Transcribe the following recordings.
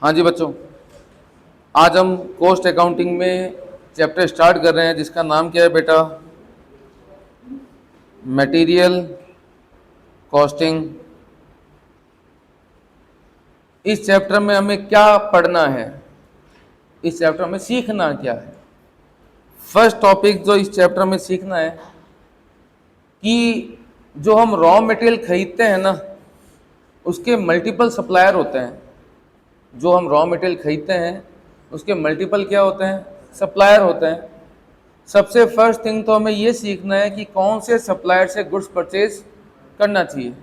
हाँ जी बच्चों, आज हम कॉस्ट अकाउंटिंग में चैप्टर स्टार्ट कर रहे हैं जिसका नाम क्या है बेटा? Material costing. इस चैप्टर में हमें क्या पढ़ना है, इस चैप्टर में सीखना क्या है? फर्स्ट टॉपिक जो इस चैप्टर में सीखना है कि जो हम रॉ मटेरियल खरीदते हैं ना, उसके मल्टीपल सप्लायर होते हैं। जो हम रॉ मटेरियल खरीदते हैं उसके मल्टीपल क्या होते हैं? सप्लायर होते हैं। सबसे फर्स्ट थिंग तो हमें ये सीखना है कि कौन से सप्लायर से गुड्स परचेज करना चाहिए।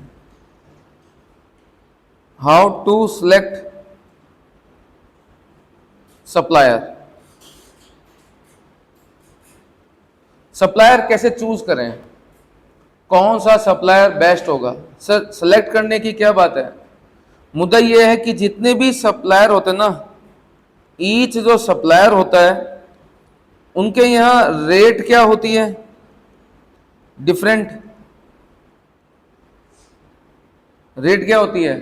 How to select supplier. Supplier कैसे चूज करें, कौन सा सप्लायर बेस्ट होगा? सर सेलेक्ट करने की क्या बात है, मुद्दा यह है कि जितने भी सप्लायर होते हैं ना, ईच जो सप्लायर होता है उनके यहाँ रेट क्या होती है? डिफरेंट। रेट क्या होती है?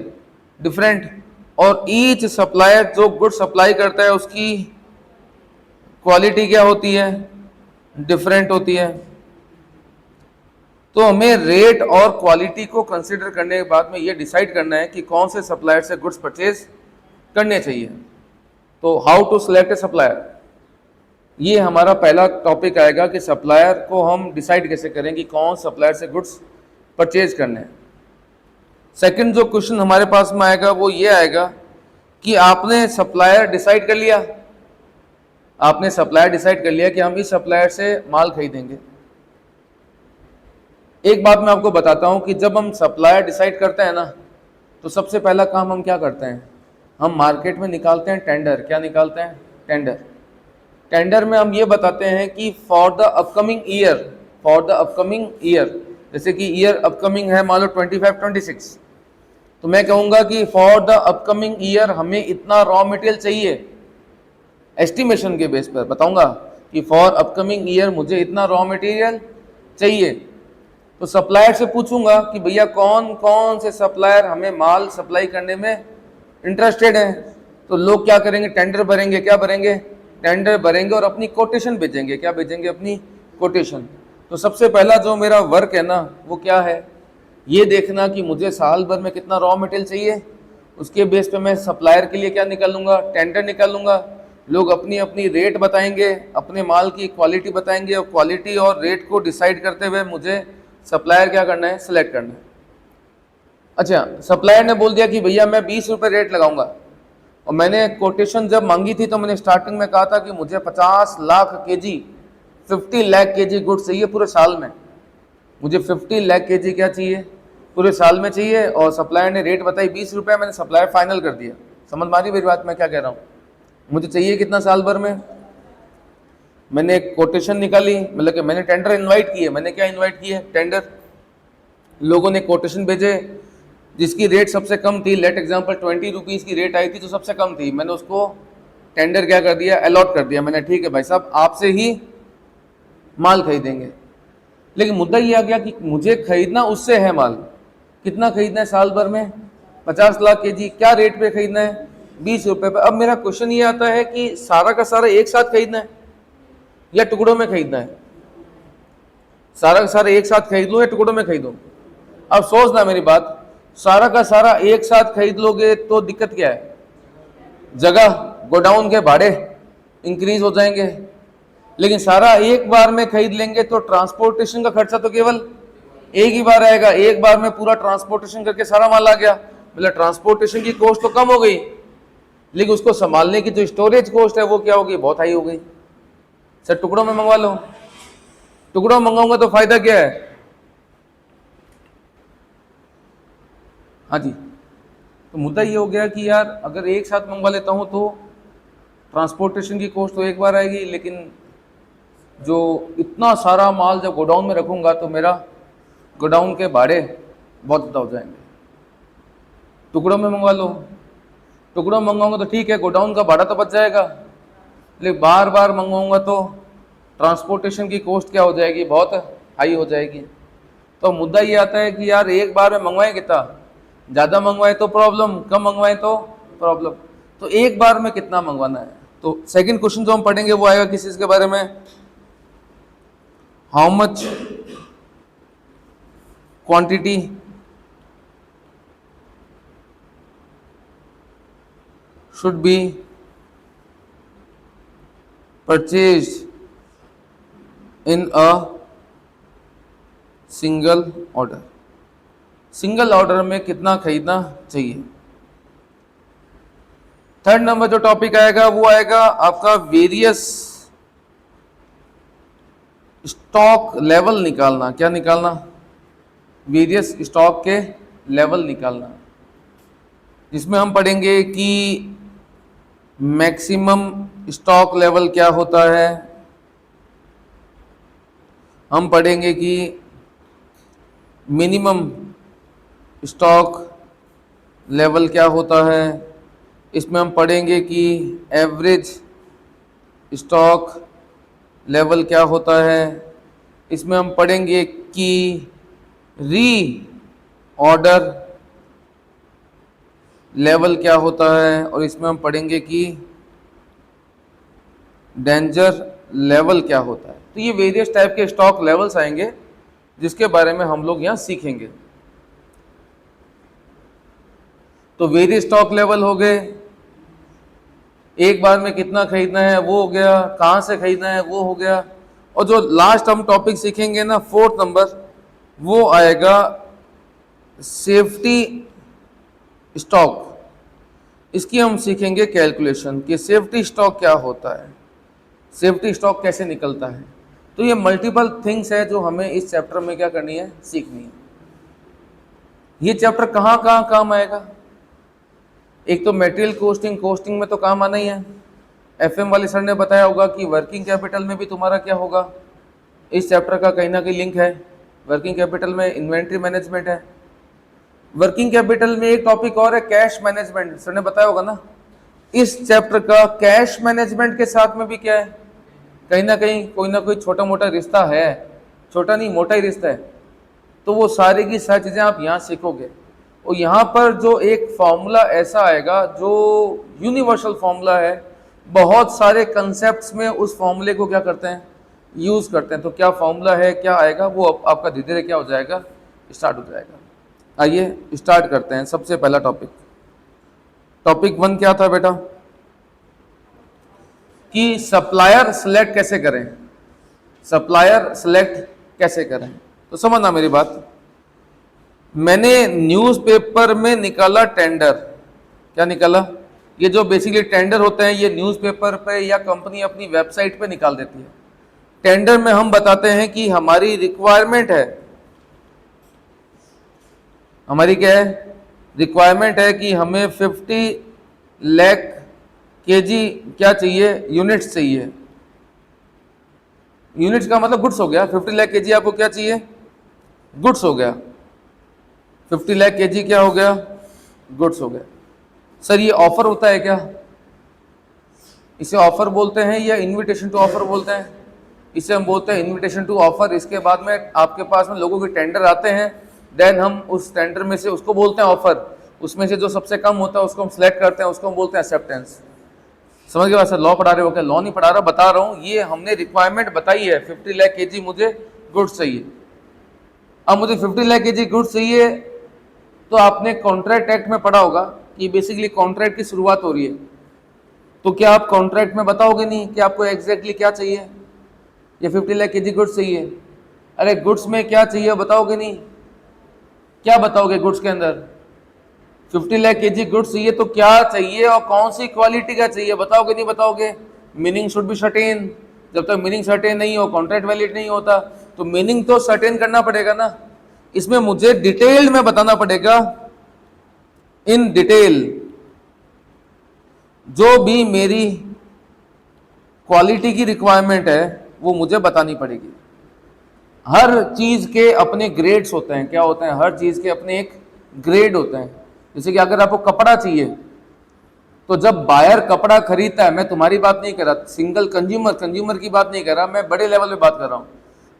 डिफरेंट। और ईच सप्लायर जो गुड सप्लाई करता है उसकी क्वालिटी क्या होती है? डिफरेंट होती है। तो हमें रेट और क्वालिटी को कंसीडर करने के बाद में ये डिसाइड करना है कि कौन से सप्लायर से गुड्स परचेज करने चाहिए। तो how to select a supplier, ये हमारा पहला टॉपिक आएगा कि सप्लायर को हम डिसाइड कैसे करें कि कौन सप्लायर से गुड्स परचेज करने हैं। सेकंड जो क्वेश्चन हमारे पास में आएगा वो ये आएगा कि आपने सप्लायर डिसाइड कर लिया, आपने सप्लायर डिसाइड कर लिया कि हम इस सप्लायर से माल खरीदेंगे। एक बात मैं आपको बताता हूं कि जब हम सप्लायर डिसाइड करते हैं ना, तो सबसे पहला काम हम क्या करते हैं? हम मार्केट में निकालते हैं टेंडर। क्या निकालते हैं? टेंडर। टेंडर में हम ये बताते हैं कि फॉर द अपकमिंग ईयर, जैसे कि ईयर अपकमिंग है मान लो 25-26, तो मैं कहूँगा कि फॉर द अपकमिंग ईयर हमें इतना रॉ मटेरियल चाहिए। एस्टिमेशन के बेस पर बताऊंगा कि फॉर अपकमिंग ईयर मुझे इतना रॉ मटेरियल चाहिए। तो सप्लायर से पूछूंगा कि भैया कौन कौन से सप्लायर हमें माल सप्लाई करने में इंटरेस्टेड हैं। तो लोग क्या करेंगे? टेंडर भरेंगे। क्या भरेंगे? टेंडर भरेंगे और अपनी कोटेशन भेजेंगे। क्या भेजेंगे? अपनी कोटेशन। तो सबसे पहला जो मेरा वर्क है ना वो क्या है? ये देखना कि मुझे साल भर में कितना रॉ मटेरियल चाहिए। उसके बेस पे मैं सप्लायर के लिए क्या निकाल लूँगा? टेंडर निकाल लूँगा। लोग अपनी अपनी रेट बताएंगे, अपने माल की क्वालिटी बताएंगे, और क्वालिटी और रेट को डिसाइड करते हुए मुझे सप्लायर क्या करना है? सिलेक्ट करना है। अच्छा, सप्लायर ने बोल दिया कि भैया मैं 20 रुपये रेट लगाऊंगा, और मैंने कोटेशन जब मांगी थी तो मैंने स्टार्टिंग में कहा था कि मुझे 50 lakh KG 50 lakh KG goods चाहिए पूरे साल में। मुझे 50 लाख केजी क्या चाहिए? पूरे साल में चाहिए। और सप्लायर ने रेट बताई 20 रुपये, मैंने सप्लायर फाइनल कर दिया। समझ मारी मेरी बात? मैं क्या कह रहा हूँ? मुझे चाहिए कितना साल भर में? मैंने एक कोटेशन निकाली, मतलब कि मैंने टेंडर इनवाइट किए। मैंने क्या इनवाइट किए? टेंडर। लोगों ने कोटेशन भेजे जिसकी रेट सबसे कम थी। लेट एग्जांपल 20 रुपीज़ की रेट आई थी जो सबसे कम थी। मैंने उसको टेंडर क्या कर दिया? अलॉट कर दिया। मैंने ठीक है भाई साहब आपसे ही माल खरीदेंगे। लेकिन मुद्दा ये आ गया कि मुझे खरीदना उससे है माल। कितना खरीदना है साल भर में? 50 लाख केजी। क्या रेट पे खरीदना है? 20 रुपये पे। अब मेरा क्वेश्चन ये आता है कि सारा का सारा एक साथ खरीदना है या टुकड़ों में खरीदना है? सारा का सारा एक साथ खरीद लो या टुकड़ों में खरीदो? अब सोचना मेरी बात, सारा का सारा एक साथ खरीद लोगे तो दिक्कत क्या है? जगह, गोडाउन के भाड़े इंक्रीज हो जाएंगे। लेकिन सारा एक बार में खरीद लेंगे तो ट्रांसपोर्टेशन का खर्चा तो केवल एक ही बार आएगा। एक बार में पूरा ट्रांसपोर्टेशन करके सारा माल आ गया, मतलब ट्रांसपोर्टेशन की कॉस्ट तो कम हो गई, लेकिन उसको संभालने की जो स्टोरेज कॉस्ट है वो क्या हो गई? बहुत हाई हो गई। सर टुकड़ों में मंगवा लो। टुकड़ों में मंगाऊंगा तो फायदा क्या है? हाँ जी, तो मुद्दा ये हो गया कि यार अगर एक साथ मंगवा लेता हूँ तो ट्रांसपोर्टेशन की कॉस्ट तो एक बार आएगी, लेकिन जो इतना सारा माल जब गोडाउन में रखूँगा तो मेरा गोडाउन के भाड़े बहुत ज़्यादा हो जाएंगे। टुकड़ों में मंगवा लो। टुकड़ों में मंगवाऊंगा तो ठीक है, गोडाउन का भाड़ा तो बच जाएगा, लेकिन बार बार मंगवाऊंगा तो ट्रांसपोर्टेशन की कॉस्ट क्या हो जाएगी? बहुत हाई हो जाएगी। तो मुद्दा ये आता है कि यार एक बार में मंगवाएं कितना? ज़्यादा मंगवाएं तो प्रॉब्लम, कम मंगवाएं तो प्रॉब्लम। तो एक बार में कितना मंगवाना है। तो सेकंड क्वेश्चन जो हम पढ़ेंगे वो आएगा किस चीज के बारे में, how much quantity should be purchased in a single order, single order में कितना खरीदना चाहिए। थर्ड नंबर जो टॉपिक आएगा वो आएगा आपका वेरियस स्टॉक लेवल निकालना। क्या निकालना, वेरियस स्टॉक के लेवल निकालना, जिसमें हम पढ़ेंगे कि मैक्सिमम स्टॉक लेवल क्या होता है, हम पढ़ेंगे कि मिनिमम स्टॉक लेवल क्या होता है, इसमें हम पढ़ेंगे कि एवरेज स्टॉक लेवल क्या होता है, इसमें हम पढ़ेंगे कि री ऑर्डर लेवल क्या होता है, और इसमें हम पढ़ेंगे कि डेंजर लेवल क्या होता है। तो ये वेरियस टाइप के स्टॉक लेवल्स आएंगे जिसके बारे में हम लोग यहाँ सीखेंगे। तो वेरियस स्टॉक लेवल हो गए, एक बार में कितना खरीदना है वो हो गया, कहाँ से खरीदना है वो हो गया, और जो लास्ट हम टॉपिक सीखेंगे ना फोर्थ नंबर, वो आएगा सेफ्टी स्टॉक। इसकी हम सीखेंगे कैलकुलेशन कि सेफ्टी स्टॉक क्या होता है, सेफ्टी स्टॉक कैसे निकलता है। तो ये मल्टीपल थिंग्स है जो हमें इस चैप्टर में क्या करनी है, सीखनी है। ये चैप्टर कहाँ कहाँ काम आएगा, एक तो मटेरियल कोस्टिंग, कोस्टिंग में तो काम आना ही है। एफएम वाले सर ने बताया होगा कि वर्किंग कैपिटल में भी तुम्हारा क्या होगा, इस चैप्टर का कहीं ना कहीं लिंक है। वर्किंग कैपिटल में इन्वेंट्री मैनेजमेंट है, वर्किंग कैपिटल में एक टॉपिक और है कैश मैनेजमेंट, सर ने बताया होगा ना। इस चैप्टर का कैश मैनेजमेंट के साथ में भी क्या है, कहीं ना कहीं कोई ना कोई छोटा मोटा रिश्ता है, छोटा नहीं मोटा ही रिश्ता है। तो वो सारी की सारी चीज़ें आप यहाँ सीखोगे, और यहाँ पर जो एक फॉर्मूला ऐसा आएगा जो यूनिवर्सल फॉर्मूला है, बहुत सारे कंसेप्ट्स में उस फॉर्मूले को क्या करते हैं, यूज़ करते हैं। तो क्या फॉर्मूला है, क्या आएगा, वो आपका धीरे धीरे क्या हो जाएगा, स्टार्ट हो जाएगा। आइए स्टार्ट करते हैं। सबसे पहला टॉपिक, टॉपिक 1 क्या था बेटा, कि सप्लायर सिलेक्ट कैसे करें, सप्लायर सिलेक्ट कैसे करें। तो समझना मेरी बात, मैंने न्यूज़पेपर में निकाला टेंडर। क्या निकाला, ये जो बेसिकली टेंडर होते हैं ये न्यूज़पेपर पे या कंपनी अपनी वेबसाइट पे निकाल देती है। टेंडर में हम बताते हैं कि हमारी रिक्वायरमेंट है, हमारी क्या है, रिक्वायरमेंट है कि हमें 50 लाख केजी क्या चाहिए, यूनिट्स चाहिए। यूनिट्स का मतलब गुड्स हो गया, 50 लाख केजी आपको क्या चाहिए, गुड्स हो गया। 50 लाख केजी क्या हो गया, गुड्स हो गया। सर ये ऑफर होता है क्या, इसे ऑफर बोलते हैं या इनविटेशन टू ऑफर बोलते हैं, इसे हम बोलते हैं इनविटेशन टू ऑफर। इसके बाद में आपके पास में लोगों के टेंडर आते हैं, देन हम उस टेंडर में से उसको बोलते हैं ऑफर, उसमें से जो सबसे कम होता है उसको हम सिलेक्ट करते हैं, उसको हम बोलते हैं एक्सेप्टेंस। समझ गए सर, लॉ पढ़ा रहे हो क्या, लॉ नहीं पढ़ा रहा, बता रहा हूँ। ये हमने रिक्वायरमेंट बताई है 50 लाख केजी मुझे गुड्स चाहिए। अब मुझे 50 लाख केजी गुड्स चाहिए, तो आपने कॉन्ट्रैक्ट एक्ट में पढ़ा होगा कि बेसिकली कॉन्ट्रैक्ट की शुरुआत हो रही है। तो क्या आप कॉन्ट्रैक्ट में बताओगे नहीं कि आपको एग्जैक्टली क्या चाहिए, ये 50 लाख केजी गुड्स चाहिए। अरे गुड्स में क्या चाहिए बताओगे नहीं, क्या बताओगे गुड्स के अंदर, 50 लाख केजी गुड्स चाहिए तो क्या चाहिए और कौन सी क्वालिटी का चाहिए, बताओगे नहीं बताओगे। मीनिंग शुड बी सर्टेन, जब तक मीनिंग सर्टेन नहीं हो कॉन्ट्रैक्ट वैलिड नहीं होता। तो मीनिंग तो सर्टेन करना पड़ेगा ना, इसमें मुझे डिटेल में बताना पड़ेगा, इन डिटेल जो भी मेरी क्वालिटी की रिक्वायरमेंट है वो मुझे बतानी पड़ेगी। हर चीज के अपने ग्रेड्स होते हैं, क्या होते हैं, हर चीज के अपने एक ग्रेड होते हैं। जैसे कि अगर आपको कपड़ा चाहिए तो जब बायर कपड़ा खरीदता है, मैं तुम्हारी बात नहीं कर रहा, सिंगल कंज्यूमर की बात नहीं कर रहा, मैं बड़े लेवल पे बात कर रहा हूँ।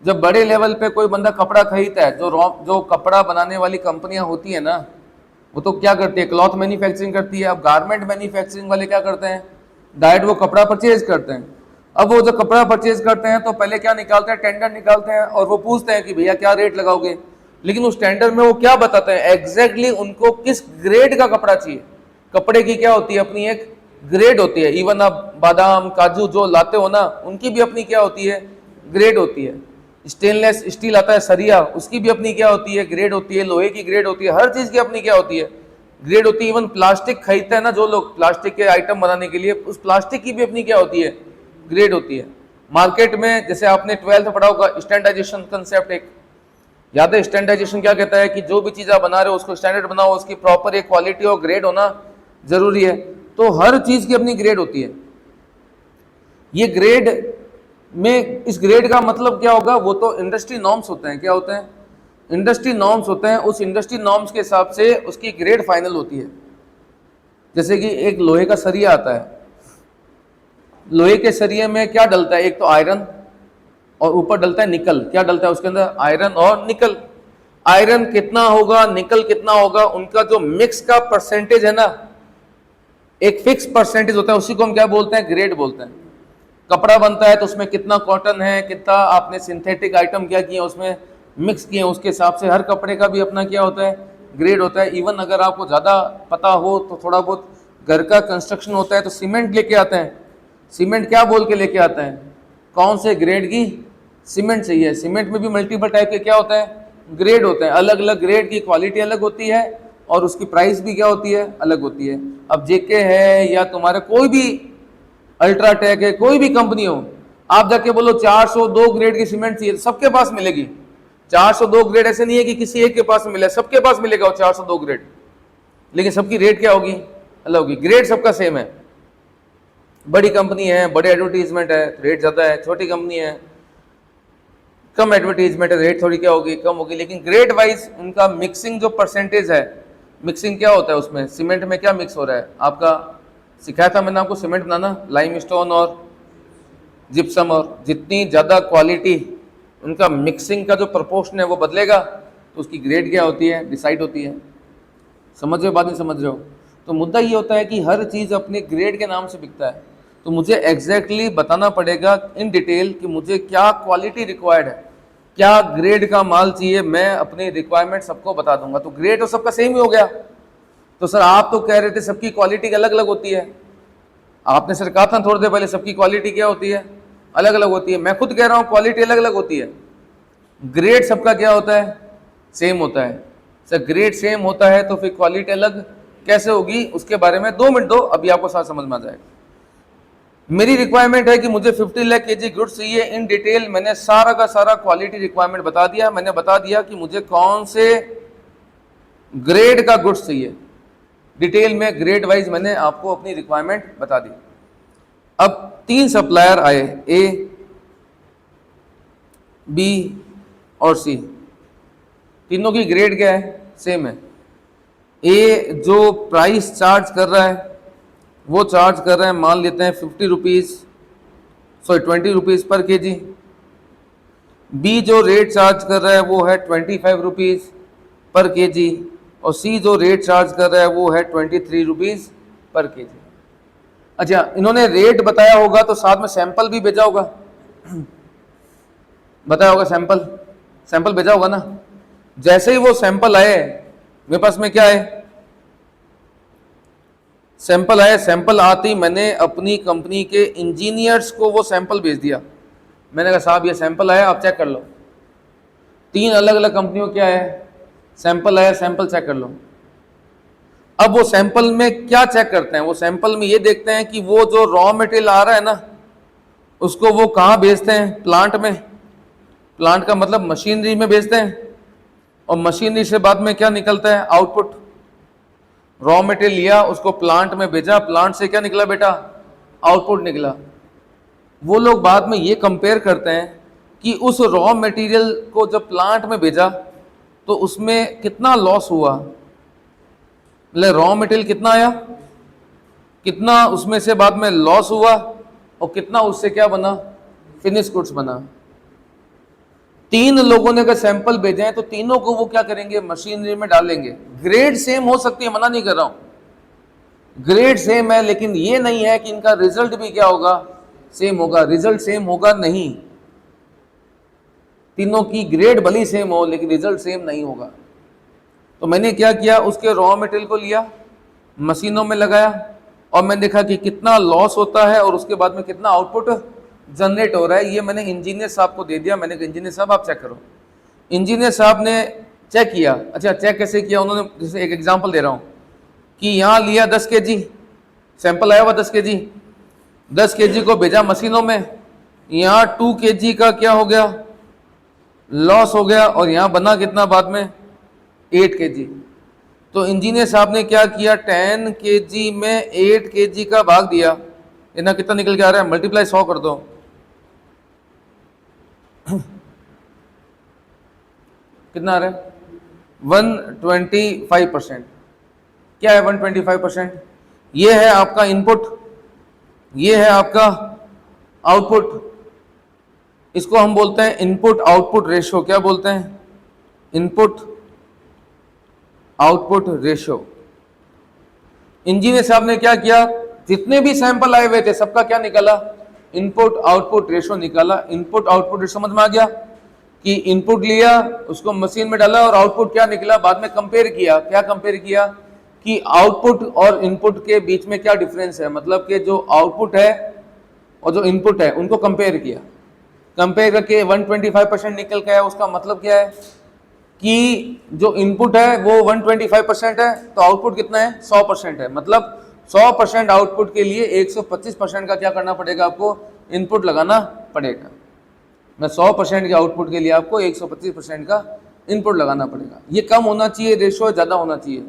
जब बड़े लेवल पे कोई बंदा कपड़ा खरीदता है, जो कपड़ा बनाने वाली कंपनियां होती है ना, वो तो क्या करती है, क्लॉथ मैन्युफैक्चरिंग करती है। अब गारमेंट मैन्युफैक्चरिंग वाले क्या करते हैं, डायरेक्ट वो कपड़ा परचेज करते हैं। अब वो जो कपड़ा परचेज करते हैं तो पहले क्या निकालते हैं, टेंडर निकालते हैं और वो पूछते हैं कि भैया क्या रेट लगाओगे। लेकिन उस टेंडर में वो क्या बताते हैं, एग्जैक्टली उनको किस ग्रेड का कपड़ा चाहिए। कपड़े की क्या होती है, अपनी एक ग्रेड होती है। इवन आप बादाम काजू जो लाते हो ना, उनकी भी अपनी क्या होती है, ग्रेड होती है। स्टेनलेस स्टील आता है सरिया, उसकी भी अपनी क्या होती है, ग्रेड होती है। लोहे की ग्रेड होती है, हर चीज की अपनी क्या होती है, ग्रेड होती है। इवन प्लास्टिक खरीदते हैं ना जो लोग, प्लास्टिक के आइटम बनाने के लिए, उस प्लास्टिक की भी अपनी क्या होती है, ग्रेड होती है। मार्केट में जैसे आपने 12th में पढ़ा होगा स्टैंडर्डाइजेशन कंसेप्ट, एक याद है। स्टैंडर्डाइजेशन क्या कहता है कि जो भी चीज आप बना रहे हो उसको स्टैंडर्ड बनाओ, उसकी प्रॉपर एक क्वालिटी और ग्रेड होना जरूरी है। तो हर चीज की अपनी ग्रेड होती है। ये ग्रेड में, इस ग्रेड का मतलब क्या होगा, वो तो इंडस्ट्री नॉर्म्स होते हैं। क्या होते हैं, इंडस्ट्री नॉर्म्स होते हैं। उस इंडस्ट्री नॉर्म्स के हिसाब से उसकी ग्रेड फाइनल होती है। जैसे कि एक लोहे का सरिया आता है, लोहे के सरिये में क्या डलता है, एक तो आयरन और ऊपर डलता है निकल। क्या डलता है उसके अंदर, आयरन और निकल। आयरन कितना होगा, निकल कितना होगा, उनका जो मिक्स का परसेंटेज है ना, एक फिक्स परसेंटेज होता है, उसी को हम क्या बोलते हैं, ग्रेड बोलते हैं। कपड़ा बनता है तो उसमें कितना कॉटन है, कितना आपने सिंथेटिक आइटम क्या किए उसमें मिक्स किए, उसके हिसाब से हर कपड़े का भी अपना क्या होता है, ग्रेड होता है। इवन अगर आपको ज़्यादा पता हो तो थोड़ा बहुत घर का कंस्ट्रक्शन होता है तो सीमेंट लेके आते हैं। सीमेंट क्या बोल के लेके आते हैं, कौन से ग्रेड की सीमेंट चाहिए। सीमेंट में भी मल्टीपल टाइप के क्या होता है, ग्रेड होते हैं। अलग अलग ग्रेड की क्वालिटी अलग होती है और उसकी प्राइस भी क्या होती है, अलग होती है। अब जेके है या तुम्हारे कोई भी अल्ट्राटेक है, कोई भी कंपनी हो, आप जाके बोलो 402 ग्रेड की सीमेंट चाहिए, सबके पास मिलेगी। 402 ग्रेड ऐसे नहीं है कि किसी एक के पास मिले, सबके पास मिलेगा वो 402 ग्रेड। लेकिन सबकी रेट क्या होगी, अलग होगी। ग्रेड सबका सेम है। बड़ी कंपनी है, बड़े एडवर्टीजमेंट है, रेट ज़्यादा है। छोटी कंपनी है, कम एडवर्टीजमेंट है, रेट थोड़ी क्या होगी, कम होगी। लेकिन ग्रेड वाइज उनका मिक्सिंग जो परसेंटेज है, मिक्सिंग क्या होता है उसमें, सीमेंट में क्या मिक्स हो रहा है, आपका सिखाया था मैंने आपको सीमेंट बनाना, लाइम स्टोन और जिप्सम। और जितनी ज़्यादा क्वालिटी उनका मिक्सिंग का जो प्रपोर्शन है वो बदलेगा तो उसकी ग्रेड क्या होती है, डिसाइड होती है। समझ रहे हो बात, नहीं समझ रहे हो। तो मुद्दा ये होता है कि हर चीज़ अपने ग्रेड के नाम से बिकता है। तो मुझे एग्जैक्टली बताना पड़ेगा इन डिटेल कि मुझे क्या क्वालिटी रिक्वायर्ड है, क्या ग्रेड का माल चाहिए। मैं अपनी रिक्वायरमेंट सबको बता दूंगा। तो ग्रेड तो सबका सेम ही हो गया। तो सर आप तो कह रहे थे सबकी क्वालिटी अलग अलग होती है। आपने सर कहा था थोड़ी देर पहले सबकी क्वालिटी क्या होती है, अलग अलग होती है। मैं खुद कह रहा हूँ क्वालिटी अलग अलग होती है। ग्रेड सबका क्या होता है, सेम होता है। सर ग्रेड सेम होता है तो फिर क्वालिटी अलग कैसे होगी, उसके बारे में 2 मिनट दो, अभी आपको साथ समझ में आ जाएगा। मेरी रिक्वायरमेंट है कि मुझे 50 लाख केजी गुड्स चाहिए इन डिटेल। मैंने सारा का सारा क्वालिटी रिक्वायरमेंट बता दिया। मैंने बता दिया कि मुझे कौन से ग्रेड का गुड्स चाहिए, डिटेल में ग्रेड वाइज मैंने आपको अपनी रिक्वायरमेंट बता दी। अब 3 सप्लायर आए, ए, बी और सी। तीनों की ग्रेड क्या है, सेम है। ए जो प्राइस चार्ज कर रहा है वो चार्ज कर रहे हैं, मान लेते हैं 50 रुपीज़, 20 रुपीज़ पर केजी। बी जो रेट चार्ज कर रहा है वो है 25 रुपीज़ पर केजी। और सी जो रेट चार्ज कर रहा है वो है 23 रुपीज़ पर केजी। अच्छा, इन्होंने रेट बताया होगा तो साथ में सैंपल भी भेजा होगा, बताया होगा सैंपल, सैंपल भेजा होगा ना। जैसे ही वो सैंपल आए मेरे पास में क्या है, सैंपल आए। सैंपल आते ही मैंने अपनी कंपनी के इंजीनियर्स को वो सैंपल भेज दिया। मैंने कहा साहब ये सैंपल आया, आप चेक कर लो। 3 अलग अलग कंपनियों क्या है, सैंपल आया, सैंपल चेक कर लो। अब वो सैंपल में क्या चेक करते हैं, वो सैंपल में ये देखते हैं कि वो जो रॉ मटेरियल आ रहा है ना, उसको वो कहाँ भेजते हैं, प्लांट में। प्लांट का मतलब मशीनरी में भेजते हैं। और मशीनरी से बाद में क्या निकलता है, आउटपुट। रॉ मटेरियल लिया, उसको प्लांट में भेजा, प्लांट से क्या निकला बेटा, आउटपुट निकला। वो लोग बाद में ये कंपेयर करते हैं कि उस रॉ मटेरियल को जब प्लांट में भेजा तो उसमें कितना लॉस हुआ, मतलब रॉ मटेरियल कितना आया, कितना उसमें से बाद में लॉस हुआ, और कितना उससे क्या बना, फिनिश गुड्स बना। 3 लोगों ने अगर सैंपल भेजे हैं तो तीनों को वो क्या करेंगे, मशीनरी में डालेंगे। ग्रेड सेम हो सकती है, मना नहीं कर रहा हूं, ग्रेड सेम है, लेकिन ये नहीं है कि इनका रिजल्ट भी क्या होगा, सेम होगा। रिजल्ट सेम होगा नहीं, तीनों की ग्रेड भली सेम हो लेकिन रिजल्ट सेम नहीं होगा। तो मैंने क्या किया, उसके रॉ मटेरियल को लिया, मशीनों में लगाया और मैंने देखा कि कितना लॉस होता है और उसके बाद में कितना आउटपुट जनरेट हो रहा है। ये मैंने इंजीनियर साहब को दे दिया। मैंने कहा इंजीनियर साहब आप चेक करो। इंजीनियर साहब ने चेक किया। अच्छा, चेक कैसे किया उन्होंने, जैसे एक एग्जांपल दे रहा हूँ कि यहाँ लिया 10 kg सैंपल आया हुआ, 10 kg, 10 kg को भेजा मशीनों में, यहाँ 2 kg का क्या हो गया, लॉस हो गया, और यहाँ बना कितना बाद में, 8 kg। तो इंजीनियर साहब ने क्या किया, 10 kg में 8 kg का भाग दिया, इतना कितना निकल के आ रहा है, मल्टीप्लाई 100 कर दो, कितना आ रहा है, 125%। क्या है 125%? ये है आपका इनपुट, ये है आपका आउटपुट। इसको हम बोलते हैं इनपुट आउटपुट रेशो। क्या बोलते हैं? Input output ratio. इंजीनियर साहब ने क्या किया, जितने भी सैंपल आए हुए थे सबका क्या निकाला, इनपुट आउटपुट रेशो निकाला। इनपुट आउटपुट रेशो समझ में आ गया कि इनपुट लिया, उसको मशीन में डाला और आउटपुट क्या निकला, बाद में कंपेयर किया। क्या कंपेयर किया कि आउटपुट और इनपुट के बीच में क्या डिफरेंस है, मतलब कि जो आउटपुट है और जो इनपुट है उनको कंपेयर किया। कंपेयर करके 125% निकल के आया। उसका मतलब क्या है कि जो इनपुट है वो 125% है, तो आउटपुट कितना है, 100% है। मतलब 100% आउटपुट के लिए 125% का क्या करना पड़ेगा, आपको इनपुट लगाना पड़ेगा। मैं 100% के आउटपुट के लिए आपको 125% का इनपुट लगाना पड़ेगा। ये कम होना चाहिए रेशो, ज़्यादा होना चाहिए।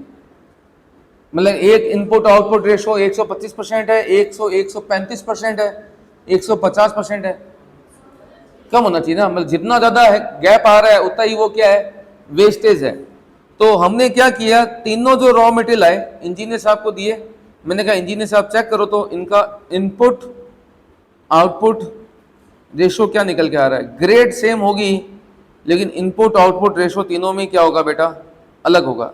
मतलब एक इनपुट आउटपुट रेशो 125% है, 135% है, 150% है, कम होना चाहिए ना। मतलब जितना ज़्यादा है गैप आ रहा है उतना ही वो क्या है, वेस्टेज है। तो हमने क्या किया, तीनों जो रॉ मटेरियल आए इंजीनियर साहब को दिए। मैंने कहा इंजीनियर साहब चेक करो तो इनका इनपुट आउटपुट रेशो क्या निकल के आ रहा है। ग्रेड सेम होगी लेकिन इनपुट आउटपुट रेशो तीनों में क्या होगा बेटा, अलग होगा।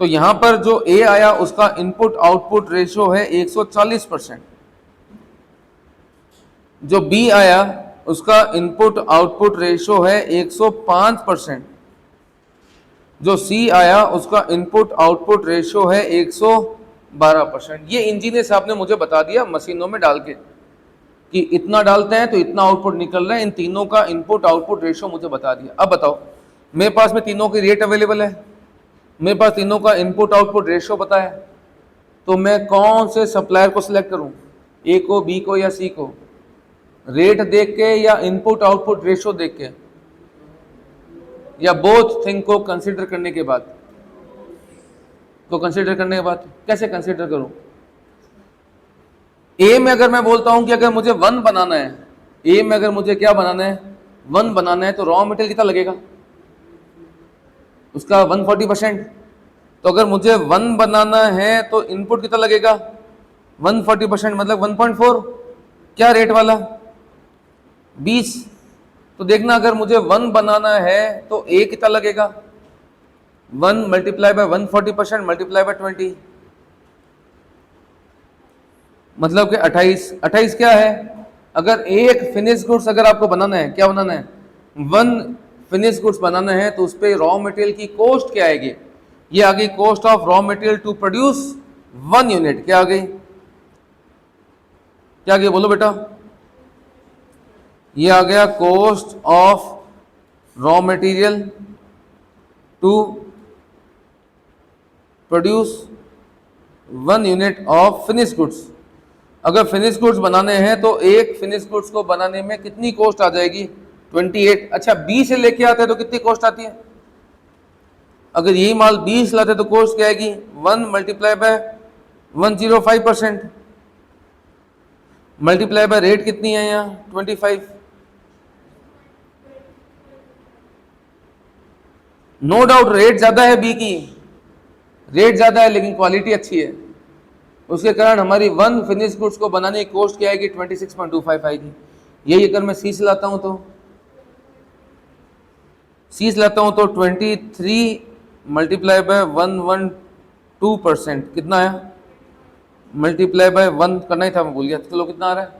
तो यहां पर जो ए आया उसका इनपुट आउटपुट रेशो है 140%, जो बी आया उसका इनपुट आउटपुट रेशो है 105%, जो सी आया उसका इनपुट आउटपुट रेशो है 112%। ये इंजीनियर साहब ने मुझे बता दिया मशीनों में डाल के कि इतना डालते हैं तो इतना आउटपुट निकल रहा है। इन तीनों का इनपुट आउटपुट रेशो मुझे बता दिया। अब बताओ, मेरे पास में तीनों की रेट अवेलेबल है, मेरे पास तीनों का इनपुट आउटपुट रेशो पता है, तो मैं कौन से सप्लायर को सिलेक्ट करूं, ए को, बी को या सी को? रेट देख के या इनपुट आउटपुट रेशो देख के, या बोथ थिंग को कंसीडर करने के बाद? तो कंसीडर करने के बाद कैसे कंसीडर करूं? ए में अगर मैं बोलता हूं कि अगर मुझे 1 बनाना है, ए में अगर मुझे क्या बनाना है, 1 बनाना है, तो रॉ मटेरियल कितना लगेगा उसका 140%। तो अगर मुझे 1 बनाना है तो इनपुट कितना लगेगा, 140%, मतलब 1.4। क्या रेट वाला, 20। तो देखना अगर मुझे 1 बनाना है तो ए कितना लगेगा, 1 मल्टीप्लाई बाय 140% मल्टीप्लाई बाय 20, मतलब कि 28 क्या है। अगर एक फिनिश गुड्स अगर आपको बनाना है, क्या बनाना है, 1 फिनिश गुड्स बनाना है, तो उस पर रॉ मटेरियल की कॉस्ट क्या आएगी, ये आ गई cost of raw material to produce 1 unit. क्या आ गई, क्या आ गई, बोलो बेटा? ये आ गया cost of raw material to produce 1 unit of finish goods. अगर फिनिश गुड्स बनाने हैं तो एक फिनिश गुड्स को बनाने में कितनी कॉस्ट आ जाएगी, 28। अच्छा, 20 से लेके आते हैं तो कितनी कॉस्ट आती है? अगर यही माल 20 लाते तो कॉस्ट क्या आएगी, 1 multiply by 105% multiply by rate कितनी है यहाँ, 25। नो डाउट रेट ज्यादा है बी की, रेट ज्यादा है लेकिन क्वालिटी अच्छी है, उसके कारण हमारी 1 फिनिश गुड्स को बनाने की कॉस्ट क्या आएगी, 26.25 आएगी। यही अगर मैं सी से लाता हूं तो 23 मल्टीप्लाई बाय 112% कितना आया, मल्टीप्लाई बाय 1 करना ही था, मैं भूल गया। चलो कितना आ रहा है,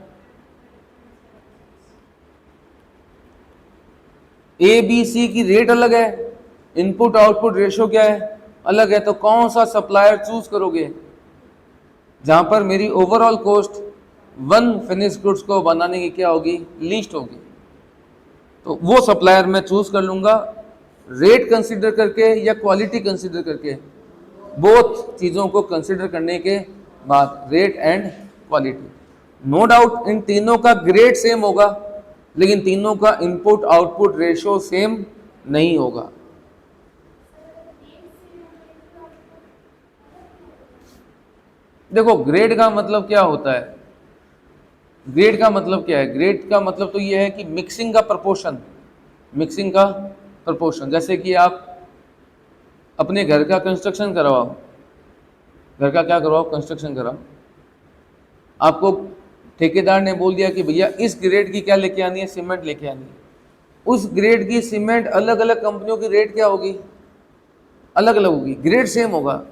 ए बी सी की रेट अलग है, इनपुट आउटपुट रेशियो क्या है, अलग है। तो कौन सा सप्लायर चूज करोगे जहां पर मेरी overall cost one finish goods को बनाने की क्या होगी, लीस्ट होगी। तो वो सप्लायर मैं चूज कर लूंगा रेट कंसीडर करके या क्वालिटी कंसीडर करके, बोथ चीज़ों को कंसीडर करने के बाद, rate and quality. No doubt इन तीनों का ग्रेड सेम होगा, लेकिन तीनों का इनपुट आउटपुट रेशियो सेम नहीं होगा। देखो ग्रेड का मतलब क्या होता है, ग्रेड का मतलब क्या है, ग्रेड का मतलब तो ये है कि मिक्सिंग का प्रपोर्शन, मिक्सिंग का प्रपोर्शन। जैसे कि आप अपने घर का कंस्ट्रक्शन करवाओ, घर का क्या करवाओ, कंस्ट्रक्शन कराओ, आपको ठेकेदार ने बोल दिया कि भैया इस ग्रेड की क्या लेके आनी है, सीमेंट लेके आनी है। उस ग्रेड की सीमेंट अलग अलग कंपनियों की रेट क्या होगी, अलग अलग होगी। ग्रेड सेम होगा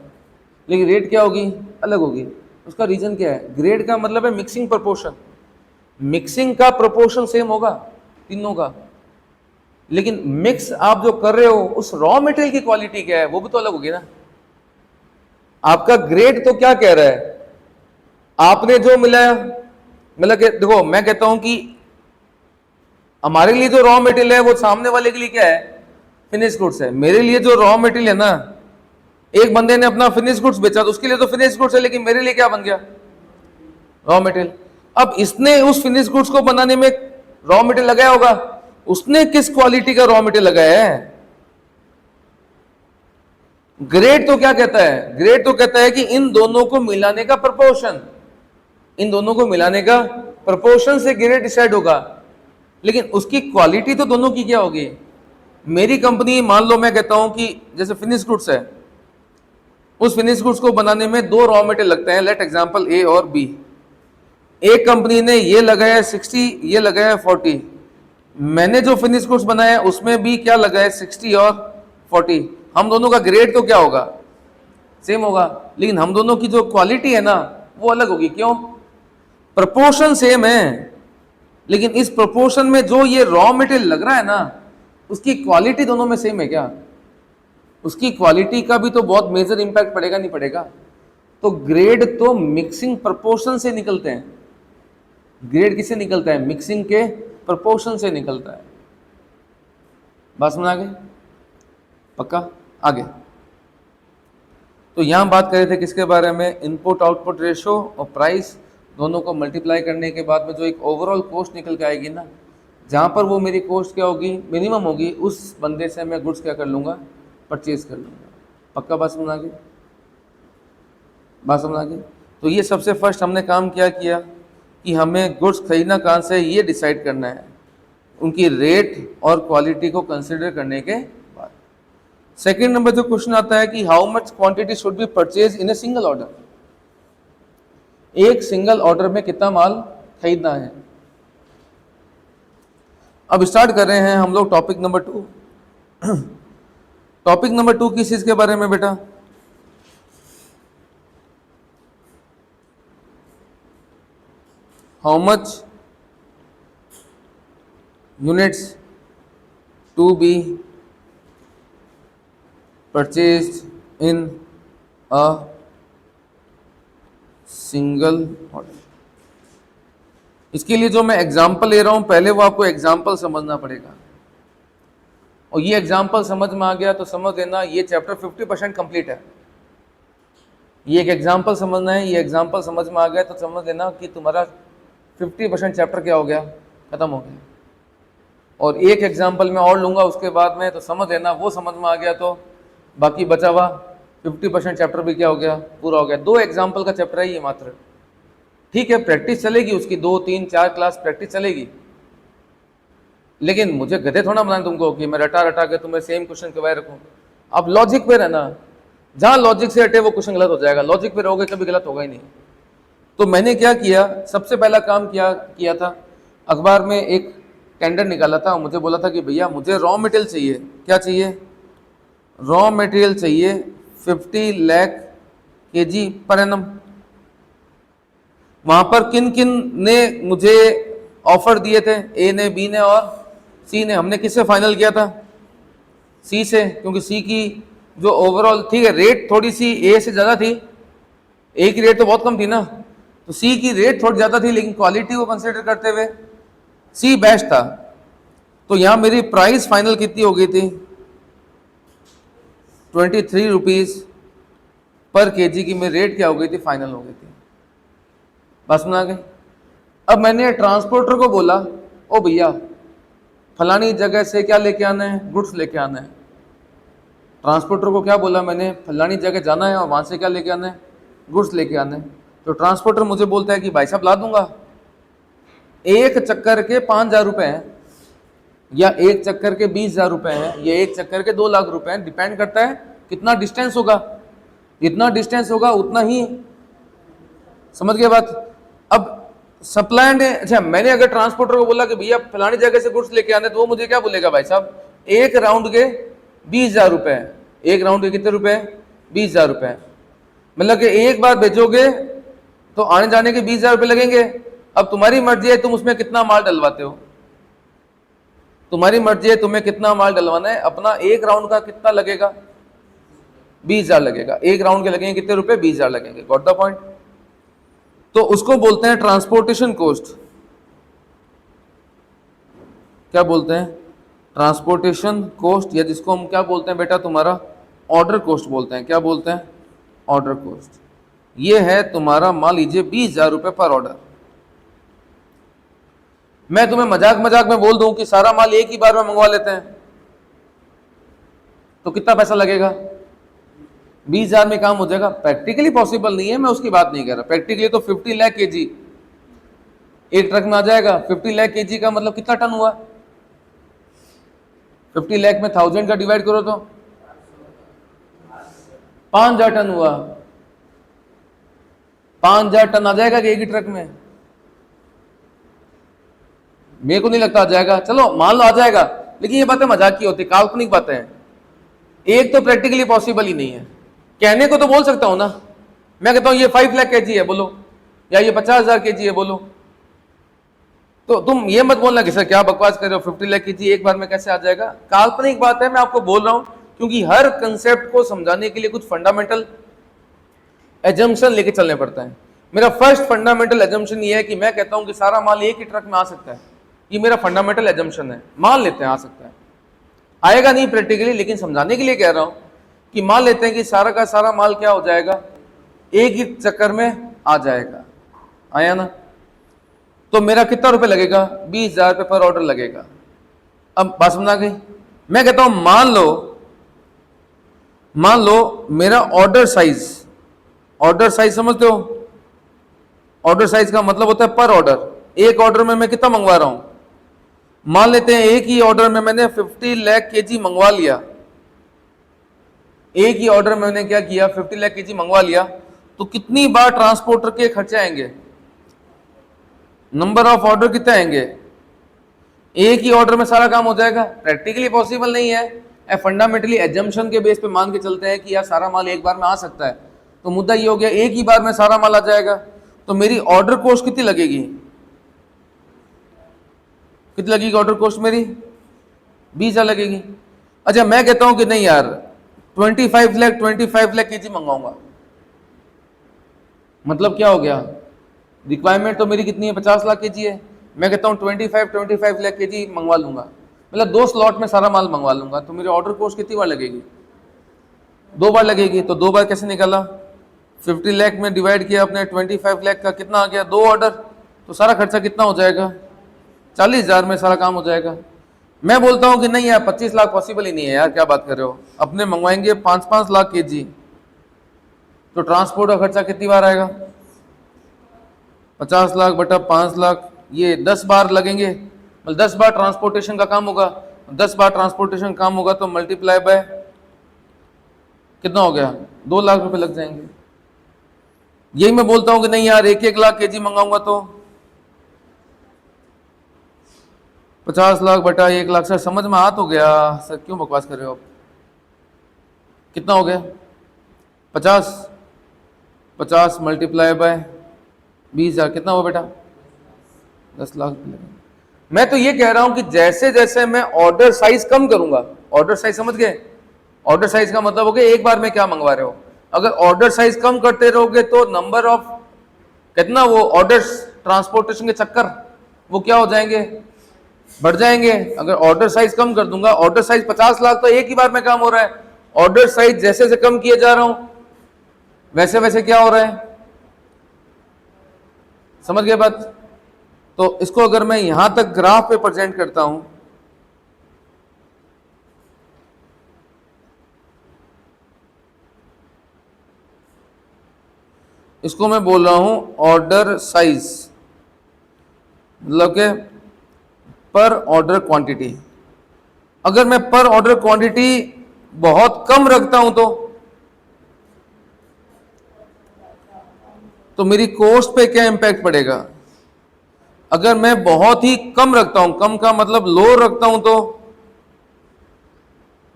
लेकिन रेट क्या होगी, अलग होगी। उसका रीजन क्या है, ग्रेड का मतलब है मिक्सिंग प्रपोर्शन, मिक्सिंग का प्रपोर्शन सेम होगा तीनों का, लेकिन मिक्स आप जो कर रहे हो उस रॉ मटेरियल की क्वालिटी क्या है वो भी तो अलग होगी ना। आपका ग्रेड तो क्या कह रहा है, आपने जो मिलाया, मतलब देखो मैं कहता हूं कि हमारे लिए जो रॉ मटेरियल है वो सामने वाले के लिए क्या है, फिनिश गुड्स है। मेरे लिए जो रॉ मटेरियल है ना, एक बंदे ने अपना फिनिश गुड्स बेचा तो उसके लिए तो फिनिश गुड्स है, लेकिन मेरे लिए क्या बन गया, रॉ मटेरियल। अब इसने उस फिनिश गुड्स को बनाने में रॉ मटेरियल लगाया होगा, उसने किस क्वालिटी का रॉ मटेरियल लगाया है। ग्रेड तो क्या कहता है, ग्रेड तो कहता है कि इन दोनों को मिलाने का प्रपोर्शन, इन दोनों को मिलाने का प्रपोर्शन से ग्रेड डिसाइड होगा, लेकिन उसकी क्वालिटी तो दोनों की क्या होगी। मेरी कंपनी मान लो मैं कहता हूं कि जैसे फिनिश गुड्स है, उस फिनिश गुड्स को बनाने में दो रॉ मटेरियल लगते हैं, लेट एग्जांपल ए और बी। एक कंपनी ने ये लगाया 60, ये लगाया 40, मैंने जो फिनिश गुड्स बनाया उसमें भी क्या लगाया 60 और 40। हम दोनों का ग्रेड तो क्या होगा, सेम होगा, लेकिन हम दोनों की जो क्वालिटी है ना वो अलग होगी। क्यों, प्रपोर्शन सेम है, लेकिन इस प्रपोर्शन में जो ये रॉ मटेरियल लग रहा है ना उसकी क्वालिटी दोनों में सेम है क्या, उसकी क्वालिटी का भी तो बहुत मेजर इंपैक्ट पड़ेगा, नहीं पड़ेगा। तो ग्रेड तो मिक्सिंग प्रपोर्शन से निकलते हैं, ग्रेड किससे निकलता है, मिक्सिंग के प्रपोर्शन से निकलता है। बात समझ आ गई, पक्का। आगे तो यहां बात कर रहे थे किसके बारे में, इनपुट आउटपुट रेशियो और प्राइस दोनों को मल्टीप्लाई करने के बाद में जो एक ओवरऑल कॉस्ट निकल के आएगी ना, जहां पर वो मेरी कॉस्ट क्या होगी, मिनिमम होगी, उस बंदे से मैं गुड्स क्या कर लूंगा, परचेज कर लूंगा। पक्का बात समझ आ गई, बात समझ आ गई। तो ये सबसे फर्स्ट हमने काम क्या किया कि हमें गुड्स खरीदना कहाँ से, ये डिसाइड करना है, उनकी रेट और क्वालिटी को कंसिडर करने के बाद। सेकेंड नंबर जो क्वेश्चन आता है कि how much quantity should be purchase in a single order, एक सिंगल ऑर्डर में कितना माल खरीदना है। अब स्टार्ट कर रहे हैं हम लोग टॉपिक नंबर 2। टॉपिक नंबर 2 किस चीज के बारे में बेटा, how much units to be purchased in a single order. इसके लिए जो मैं एग्जांपल ले रहा हूं पहले वो आपको एग्जांपल समझना पड़ेगा, और ये एग्जांपल समझ में आ गया तो समझ लेना ये चैप्टर 50% कंप्लीट है। ये एक एग्जांपल समझना है, ये एग्जांपल समझ में आ गया तो समझ लेना कि तुम्हारा 50% चैप्टर क्या हो गया, खत्म हो गया। और एक एग्जांपल मैं और लूंगा उसके बाद में, तो समझ लेना वो समझ में आ गया तो बाकी बचा हुआ 50% चैप्टर भी क्या हो गया, पूरा हो गया। 2 एग्जांपल का चैप्टर है ये मात्र, ठीक है। प्रैक्टिस चलेगी उसकी, 2, 3, 4 क्लास प्रैक्टिस चलेगी, लेकिन मुझे गधे थोड़ा बनाना तुमको कि मैं रटा रटा के तुम्हें सेम क्वेश्चन करवाए रखूं। अब लॉजिक पे रहना, जहां लॉजिक से हटे वो क्वेश्चन गलत हो जाएगा, लॉजिक पे रहोगे कभी गलत होगा ही नहीं। तो मैंने क्या किया, सबसे पहला काम किया था अखबार में एक टेंडर निकाला था, मुझे बोला था कि भैया मुझे रॉ मटेरियल चाहिए। क्या चाहिए? रॉ मटेरियल चाहिए 50 लाख केजी पर एनम। वहां पर किन किन ने मुझे ऑफर दिए थे? ए ने, बी ने और सी ने। हमने किससे फाइनल किया था? सी से, क्योंकि सी की जो ओवरऑल, ठीक है, रेट थोड़ी सी ए से ज्यादा थी, ए की रेट तो बहुत कम थी ना, तो सी की रेट थोड़ी ज्यादा थी, लेकिन क्वालिटी को कंसिडर करते हुए सी बेस्ट था। तो यहां मेरी प्राइस फाइनल कितनी हो गई थी? 23 रुपीज पर केजी की मेरी रेट क्या हो गई थी? फाइनल हो गई थी। बस में आ गई। अब मैंने ट्रांसपोर्टर को बोला, ओ भैया फलानी जगह से क्या लेके आना है? गुड्स लेके आना है। ट्रांसपोर्टर को क्या बोला मैंने? फलानी जगह जाना है और वहां से क्या लेके आना है? गुड्स लेके आना है। तो ट्रांसपोर्टर मुझे बोलता है कि भाई साहब ला दूंगा। एक चक्कर के 5,000 रुपए हैं, या एक चक्कर के 20,000 रुपए हैं, या एक चक्कर के 2 लाख रुपए हैं, डिपेंड करता है कितना डिस्टेंस होगा। जितना डिस्टेंस होगा उतना ही, समझ गए बात? अब सप्लाई ने, अच्छा मैंने अगर ट्रांसपोर्टर को बोला कि भैया फलानी जगह से गुड्स लेके आने, तो वो मुझे क्या बोलेगा? भाई साहब एक राउंड के 20,000 रुपए हैं। एक राउंड के कितने रुपए? 20,000 रुपए। मतलब कि एक बार भेजोगे तो आने जाने के 20,000 रुपए लगेंगे। अब तुम्हारी मर्जी है तुम उसमें कितना माल डलवाते हो, तुम्हारी मर्जी है तुम्हें कितना माल डलवाना है। अपना एक राउंड का कितना लगेगा? 20,000 लगेगा। एक राउंड के लगेंगे कितने रुपए? 20,000 लगेंगे। Got the point? तो उसको बोलते हैं ट्रांसपोर्टेशन कॉस्ट। क्या बोलते हैं? ट्रांसपोर्टेशन कॉस्ट, या जिसको हम क्या बोलते हैं बेटा? तुम्हारा ऑर्डर कॉस्ट बोलते हैं। क्या बोलते हैं? Order cost. ये है तुम्हारा, मान लीजिए 20,000 रुपए पर ऑर्डर। मैं तुम्हें मजाक मजाक में बोल दूं कि सारा माल एक ही बार में मंगवा लेते हैं, तो कितना पैसा लगेगा? 20,000 में काम हो जाएगा? प्रैक्टिकली पॉसिबल नहीं है, मैं उसकी बात नहीं कर रहा। प्रैक्टिकली तो 50 लाख केजी एक ट्रक में आ जाएगा। 50 लाख केजी का मतलब कितना टन हुआ? 50 लाख में 1000 का डिवाइड करो तो 5,000 टन हुआ। 5,000 टन आ जाएगा कि एक ही ट्रक में? मेरे को नहीं लगता आ जाएगा। चलो मान लो आ जाएगा, लेकिन ये बातें मजाक की होती, काल्पनिक बातें हैं। एक तो प्रैक्टिकली पॉसिबल ही नहीं है। कहने को तो बोल सकता हूं ना, मैं कहता हूं ये 5 लाख केजी है बोलो, या ये 50,000 केजी है बोलो, तो तुम ये मत बोलना कि सर क्या बकवास कर रहे हो, 50 लाख केजी एक बार में कैसे आ जाएगा? काल्पनिक बात है, मैं आपको बोल रहा हूं, क्योंकि हर कंसेप्ट को समझाने के लिए कुछ फंडामेंटल एजम्पशन लेके चलने पड़ता है। मेरा फर्स्ट फंडामेंटल एजम्पशन ये है कि मैं कहता हूं कि सारा माल एक ही ट्रक में आ सकता है। ये मेरा फंडामेंटल एजम्पशन है। मान लेते हैं आ सकता है, आएगा नहीं प्रैक्टिकली, लेकिन समझाने के लिए कह रहा हूं कि मान लेते हैं कि सारा का सारा माल क्या हो जाएगा? एक ही चक्कर में आ जाएगा। आया ना? तो मेरा कितना रुपए लगेगा? 20,000 रुपए पर ऑर्डर लगेगा। अब बात समझ आ गई? मैं कहता हूं मान लो मेरा ऑर्डर साइज समझते हो? ऑर्डर साइज का मतलब होता है पर ऑर्डर। एक ऑर्डर में मैं कितना मंगवा रहा हूं? मान लेते हैं एक ही ऑर्डर में मैंने 50 लाख केजी मंगवा लिया। एक ही ऑर्डर में मैंने क्या किया? 50 लाख केजी मंगवा लिया। तो कितनी बार ट्रांसपोर्टर के खर्चे आएंगे? नंबर ऑफ ऑर्डर कितने आएंगे? एक ही ऑर्डर में सारा काम हो जाएगा? प्रैक्टिकली पॉसिबल नहीं है। फंडामेंटली एजम्पशन के बेस पे मान के चलते हैं कि यार सारा माल एक बार में आ सकता है, तो मुद्दा ये हो गया एक ही बार में सारा माल आ जाएगा। तो मेरी ऑर्डर कॉस्ट कितनी लगेगी? कितनी लगेगी ऑर्डर कॉस्ट मेरी? 20,000 लगेगी। अच्छा मैं कहता हूं कि नहीं यार 25 लाख केजी मंगवाऊंगा। मतलब क्या हो गया? रिक्वायरमेंट तो मेरी कितनी है? 50 लाख केजी है। मैं कहता हूँ 25 लाख केजी मंगवा लूंगा, मतलब 2 स्लॉट में सारा माल मंगवा लूंगा। तो मेरी ऑर्डर कॉस्ट कितनी बार लगेगी? 2 बार लगेगी। तो 2 बार कैसे निकाला? 50 लाख में डिवाइड किया अपने 25 लाख का, कितना आ गया? 2 ऑर्डर। तो सारा खर्चा कितना हो जाएगा? 40,000 में सारा काम हो जाएगा। मैं बोलता हूँ कि नहीं यार 25 लाख पॉसिबल ही नहीं है यार, क्या बात कर रहे हो? अपने मंगवाएंगे 5-5 लाख केजी, तो ट्रांसपोर्ट का खर्चा कितनी बार आएगा? 50 लाख बटा 5 लाख, ये 10 बार लगेंगे। मतलब 10 बार ट्रांसपोर्टेशन का काम होगा। 10 बार ट्रांसपोर्टेशन काम होगा तो मल्टीप्लाई बाय कितना हो गया? 2 लाख रुपए लग जाएंगे। यही मैं बोलता हूं कि नहीं यार 1-1 लाख केजी मंगाऊंगा तो 50 लाख बटा 1 लाख। सर समझ में आ तो गया सर, क्यों बकवास कर रहे हो आप? कितना हो गया? 50 50 मल्टीप्लाई बाय 20,000 कितना हुआ बेटा? 10 लाख। मैं तो ये कह रहा हूं कि जैसे जैसे मैं ऑर्डर साइज कम करूंगा, ऑर्डर साइज समझ गए? ऑर्डर साइज का मतलब हो गया एक बार में क्या मंगवा रहे हो। अगर ऑर्डर साइज कम करते रहोगे तो नंबर ऑफ कितना वो ऑर्डर्स ट्रांसपोर्टेशन के चक्कर वो क्या हो जाएंगे, बढ़ जाएंगे। अगर ऑर्डर साइज कम कर दूंगा, ऑर्डर साइज 50 लाख तो एक ही बार में काम हो रहा है, ऑर्डर साइज जैसे जैसे कम किए जा रहा हूं वैसे वैसे क्या हो रहा है, समझ गए बात? तो इसको अगर मैं यहां तक ग्राफ पे प्रेजेंट करता हूं, इसको मैं बोल रहा हूं ऑर्डर साइज, मतलब के पर ऑर्डर क्वांटिटी। अगर मैं पर ऑर्डर क्वांटिटी बहुत कम रखता हूं तो मेरी कॉस्ट पे क्या इंपैक्ट पड़ेगा? अगर मैं बहुत ही कम रखता हूं, कम का मतलब लो रखता हूं, तो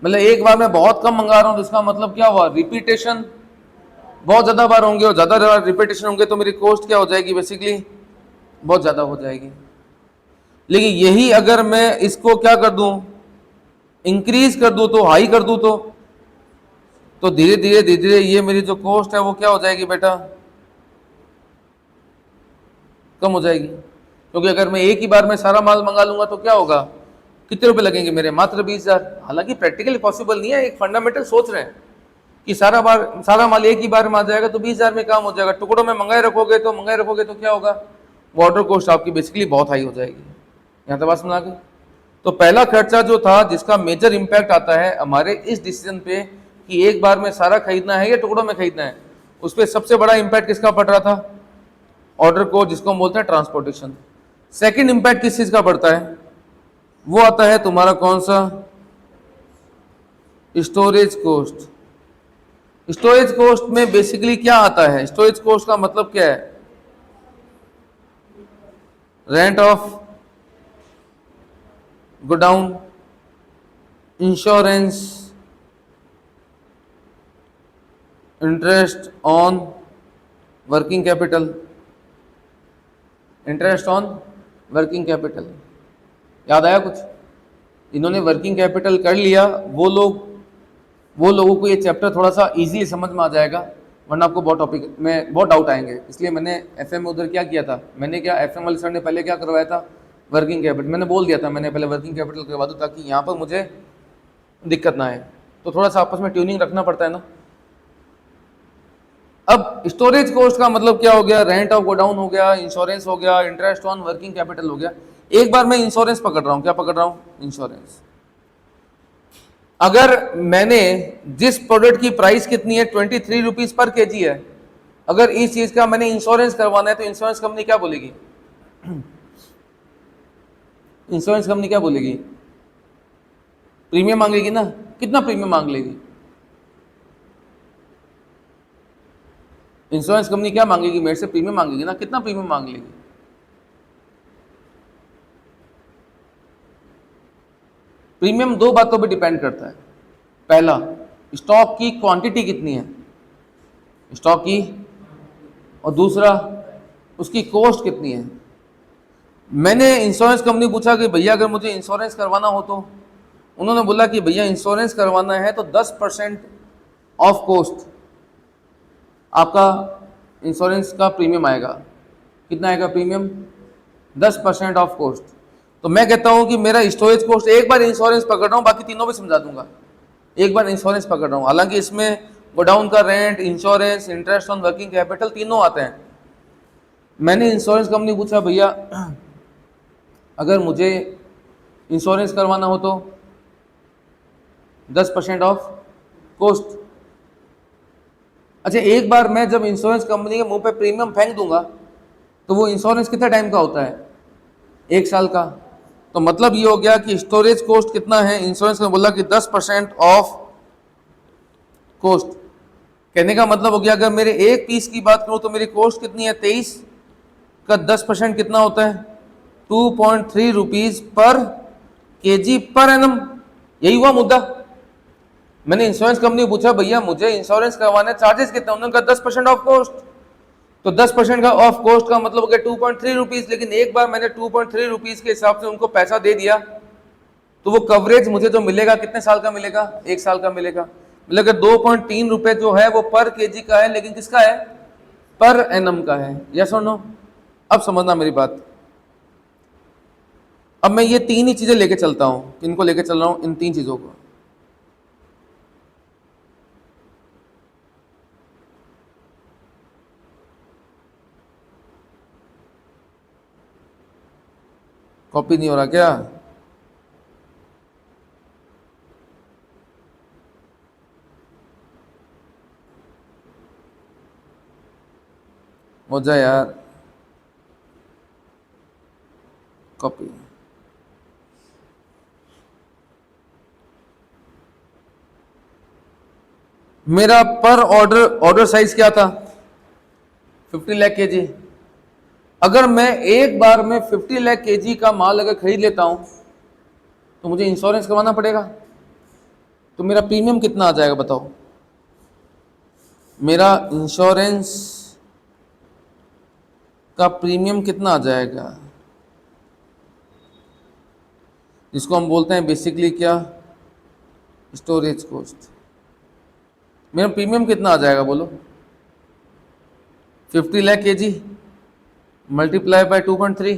मतलब एक बार मैं बहुत कम मंगा रहा हूं तो इसका मतलब क्या हुआ, रिपीटेशन बहुत ज्यादा बार होंगे और ज्यादा रिपीटेशन होंगे तो मेरी कॉस्ट क्या हो जाएगी, बेसिकली बहुत ज्यादा हो जाएगी। लेकिन यही अगर मैं इसको क्या कर दूं, इंक्रीज कर दूं, तो हाई कर दूं, तो धीरे धीरे धीरे धीरे ये मेरी जो कॉस्ट है वो क्या हो जाएगी बेटा, कम हो जाएगी। क्योंकि अगर मैं एक ही बार में सारा माल मंगा लूंगा तो क्या होगा, कितने रुपए लगेंगे मेरे, मात्र 20,000। हालांकि प्रैक्टिकली पॉसिबल नहीं है, एक फंडामेंटल सोच रहे हैं कि सारा माल एक ही बार में आ जाएगा तो 20,000 में काम हो जाएगा। टुकड़ों में मंगाए रखोगे तो क्या होगा, वो ऑर्डर कॉस्ट आपकी बेसिकली बहुत हाई हो जाएगी। यहाँ तक बात समझ आ गई? तो पहला खर्चा जो था जिसका मेजर इंपैक्ट आता है हमारे इस डिसीजन पे कि एक बार में सारा खरीदना है या टुकड़ों में खरीदना है, उस पर सबसे बड़ा इंपैक्ट किसका पड़ रहा था, ऑर्डर को, जिसको हम बोलते हैं ट्रांसपोर्टेशन। सेकंड इंपैक्ट किस चीज का पड़ता है, वो आता है तुम्हारा कौन सा, स्टोरेज कॉस्ट। स्टोरेज कॉस्ट में बेसिकली क्या आता है, स्टोरेज कॉस्ट का मतलब क्या है, rent of godown, insurance, interest on working capital, interest on working capital. याद आया कुछ? इन्होंने वर्किंग कैपिटल कर लिया, वो लोगों को ये चैप्टर थोड़ा सा इजीली समझ में आ जाएगा, वरना आपको बहुत टॉपिक में बहुत डाउट आएंगे। इसलिए मैंने एफएम में उधर क्या किया था, मैंने क्या एफएम वाले सर ने पहले क्या करवाया था, वर्किंग कैपिटल। मैंने बोल दिया था मैंने पहले वर्किंग कैपिटल करवा दूँ ताकि यहाँ पर मुझे दिक्कत ना आए। तो थोड़ा सा आपस में ट्यूनिंग रखना पड़ता है ना। अब स्टोरेज कॉस्ट का मतलब क्या हो गया, रेंट ऑफ गोडाउन हो गया, इंश्योरेंस हो गया, इंटरेस्ट ऑन वर्किंग कैपिटल हो गया। एक बार मैं इंश्योरेंस पकड़ रहा हूं, क्या पकड़ रहा हूं, इंश्योरेंस। अगर मैंने जिस प्रोडक्ट की प्राइस कितनी है 23 रुपीज पर केजी है, अगर इस चीज का मैंने इंश्योरेंस करवाना है तो इंश्योरेंस कंपनी क्या बोलेगी, इंश्योरेंस कंपनी क्या बोलेगी, प्रीमियम मांगेगी ना। कितना प्रीमियम मांग लेगी इंश्योरेंस कंपनी, क्या मांगेगी मेरे से, प्रीमियम मांगेगी ना। कितना प्रीमियम मांग लेगी, प्रीमियम दो बातों पे डिपेंड करता है। पहला, स्टॉक की क्वांटिटी कितनी है, स्टॉक की, और दूसरा उसकी कॉस्ट कितनी है। मैंने इंश्योरेंस कंपनी पूछा कि भैया अगर मुझे इंश्योरेंस करवाना हो तो, उन्होंने बोला कि भैया इंश्योरेंस करवाना है तो 10% ऑफ कॉस्ट आपका इंश्योरेंस का प्रीमियम आएगा। कितना आएगा प्रीमियम, 10% ऑफ कॉस्ट। तो मैं कहता हूं कि मेरा स्टोरेज कॉस्ट, एक बार इंश्योरेंस पकड़ रहा हूं, बाकी तीनों भी समझा दूंगा, एक बार इंश्योरेंस पकड़ रहा हूं। हालांकि इसमें गोडाउन का rent, insurance, interest on working capital तीनों आते हैं। मैंने इंश्योरेंस कंपनी पूछा भैया अगर मुझे इंश्योरेंस करवाना हो तो 10% ऑफ कॉस्ट। अच्छा, एक बार मैं जब इंश्योरेंस कंपनी के मुंह पे प्रीमियम फेंक दूंगा तो वो इंश्योरेंस कितने टाइम का होता है, 1 साल का। तो मतलब ये हो गया कि स्टोरेज कॉस्ट कितना है, इंश्योरेंस ने बोला कि 10% ऑफ कॉस्ट। कहने का मतलब हो गया अगर मेरे एक पीस की बात करूं तो मेरी कॉस्ट कितनी है, 23 का 10% कितना होता है, 2.3 rupees per KG per annum, यही हुआ मुद्दा। मैंने इंश्योरेंस कंपनी पूछा भैया मुझे इंश्योरेंस करवाने चार्जेस कितने, उन्होंने कहा 10% ऑफ कॉस्ट। तो 10% का ऑफ कॉस्ट का मतलब हो गया 2.3 रुपीज, लेकिन एक बार मैंने 2.3 रुपीज के हिसाब से उनको पैसा दे दिया तो वो कवरेज मुझे जो मिलेगा कितने साल का मिलेगा, 1 साल का मिलेगा। मतलब 2.3 रुपए जो है वो पर केजी का है, लेकिन किसका है, पर एनम का है। यस और नो? अब समझना मेरी बात। अब मैं ये 3 ही चीजें लेके चलता हूं, इनको लेके चल रहा हूं, इन 3 चीजों को। कॉपी नहीं हो रहा क्या? हो जाए यार कॉपी। मेरा पर ऑर्डर साइज क्या था, 50 लाख केजी। अगर मैं एक बार में 50 लाख केजी का माल अगर खरीद लेता हूं तो मुझे इंश्योरेंस करवाना पड़ेगा। तो मेरा प्रीमियम कितना आ जाएगा बताओ? मेरा इंश्योरेंस का प्रीमियम कितना आ जाएगा, जिसको हम बोलते हैं बेसिकली क्या, स्टोरेज कॉस्ट। मेरा प्रीमियम कितना आ जाएगा बोलो? 50 lakh KG multiply by 2.3,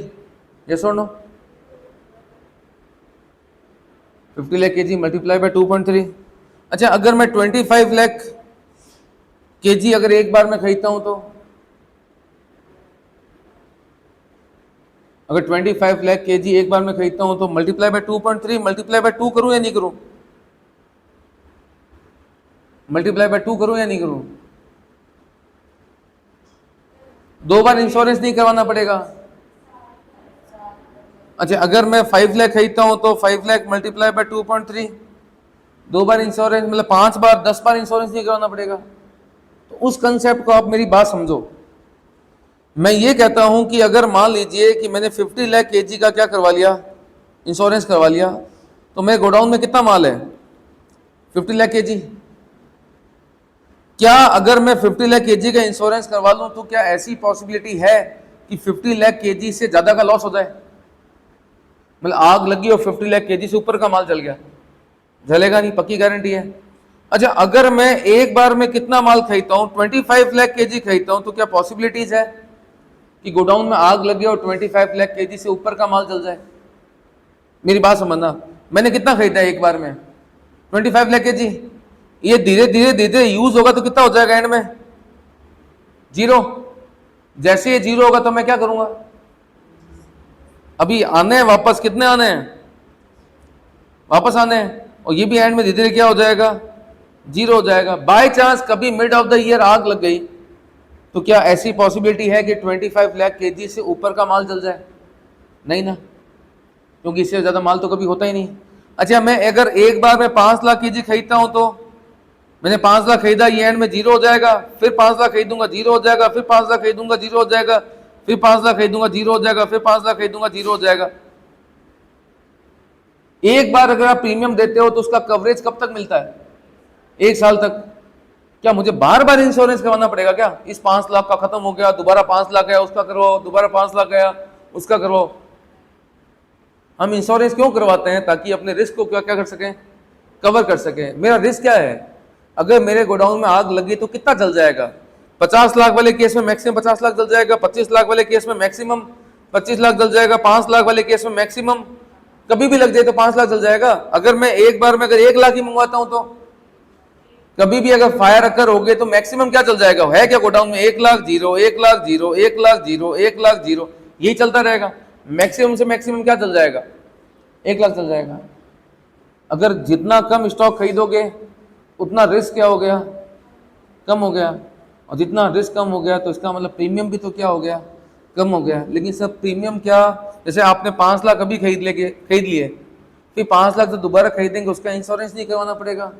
yes और no? 50 lakh KG multiply by 2.3। अच्छा अगर मैं 25 लाख केजी अगर एक बार में खरीदता हूं तो, अगर 25 लाख केजी एक बार में खरीदता हूं तो मल्टीप्लाई बाय 2.3, मल्टीप्लाई बाय 2 करूं या नहीं करूं? मल्टीप्लाई बाय 2 करूं या नहीं करूं? 2 बार इंश्योरेंस नहीं करवाना पड़ेगा। अच्छा अगर मैं 5 लाख खरीदता हूं तो 5 lakh multiply by 2.3, 2 bar insurance, मतलब 5 बार 10 बार इंश्योरेंस नहीं करवाना पड़ेगा। तो उस कंसेप्ट को आप मेरी बात समझो। मैं ये कहता हूं कि अगर मान लीजिए कि मैंने 50 लाख केजी का क्या करवा लिया, इंश्योरेंस करवा लिया, तो मेरे गोडाउन में कितना माल है, 50 लाख केजी। क्या अगर मैं 50 लाख केजी का इंश्योरेंस करवा लूं तो क्या ऐसी पॉसिबिलिटी है कि 50 लाख केजी से ज्यादा का लॉस हो जाए? मतलब आग लगी और 50 लाख केजी से ऊपर का माल जल गया, जलेगा नहीं, पक्की गारंटी है। अच्छा अगर मैं एक बार में कितना माल खरीदता हूं, 25 लाख केजी खरीदता हूं, तो क्या पॉसिबिलिटीज है कि गोडाउन में आग लगे और 25 लाख केजी से ऊपर का माल जल जाए? मेरी बात समझना, मैंने कितना खरीदा है एक बार में, 25 लाख केजी। ये धीरे धीरे धीरे यूज होगा तो कितना हो जाएगा एंड में, 0। जैसे ये 0 होगा तो मैं क्या करूंगा, अभी आने हैं वापस, कितने आने हैं, वापस आने हैं, और ये भी एंड में धीरे धीरे क्या हो जाएगा, 0 हो जाएगा। बाय चांस कभी मिड ऑफ द ईयर आग लग गई तो क्या ऐसी पॉसिबिलिटी है कि 25 लाख केजी से ऊपर का माल जल जाए? नहीं ना, क्योंकि इससे ज्यादा माल तो कभी होता ही नहीं। अच्छा मैं अगर एक बार में 5 लाख केजी खरीदता हूं तो मैंने 5 लाख खरीदा, ये एंड में 0 हो जाएगा, फिर 5 लाख खरीदूंगा 0 हो जाएगा, फिर 5 लाख खरीदूंगा 0 हो जाएगा, फिर 5 लाख खरीदूंगा 0 हो जाएगा, फिर 5 लाख खरीदूंगा 0 हो जाएगा। एक बार अगर आप प्रीमियम देते हो तो उसका कवरेज कब तक मिलता है, 1 साल तक। क्या मुझे बार बार इंश्योरेंस करवाना पड़ेगा क्या? इस 5 लाख का खत्म हो गया, दोबारा 5 लाख आया उसका करवाओ, दोबारा 5 लाख आया उसका करवाओ। हम इंश्योरेंस क्यों करवाते हैं? ताकि अपने रिस्क को क्या क्या कर सकें, कवर कर सकें। मेरा रिस्क क्या है, अगर मेरे गोडाउन में आग लगी तो कितना जल जाएगा? 50 लाख वाले केस में मैक्सिमम 50 लाख जल जाएगा, 25 लाख वाले केस में मैक्सिमम 25 लाख जल जाएगा, 5 लाख वाले केस में मैक्सिमम कभी भी लग जाए तो 5 लाख जल जाएगा। अगर मैं एक बार में अगर 1 लाख ही मंगवाता हूं तो कभी भी अगर फायर अकर हो गए तो मैक्सिमम क्या चल जाएगा, है क्या गोडाउन में, 1 लाख 0, 1 लाख 0, 1 लाख 0, 1 लाख 0, यही चलता रहेगा। मैक्सिमम से मैक्सिमम क्या चल जाएगा, 1 लाख चल जाएगा। अगर जितना कम स्टॉक खरीदोगे उतना रिस्क क्या हो गया, कम हो गया, और जितना रिस्क कम हो गया तो इसका मतलब प्रीमियम भी तो क्या हो गया, कम हो गया। लेकिन सब प्रीमियम क्या, जैसे आपने 5 लाख अभी खरीद लिए, फिर 5 लाख तो दोबारा खरीदेंगे, उसका इंश्योरेंस नहीं करवाना पड़ेगा।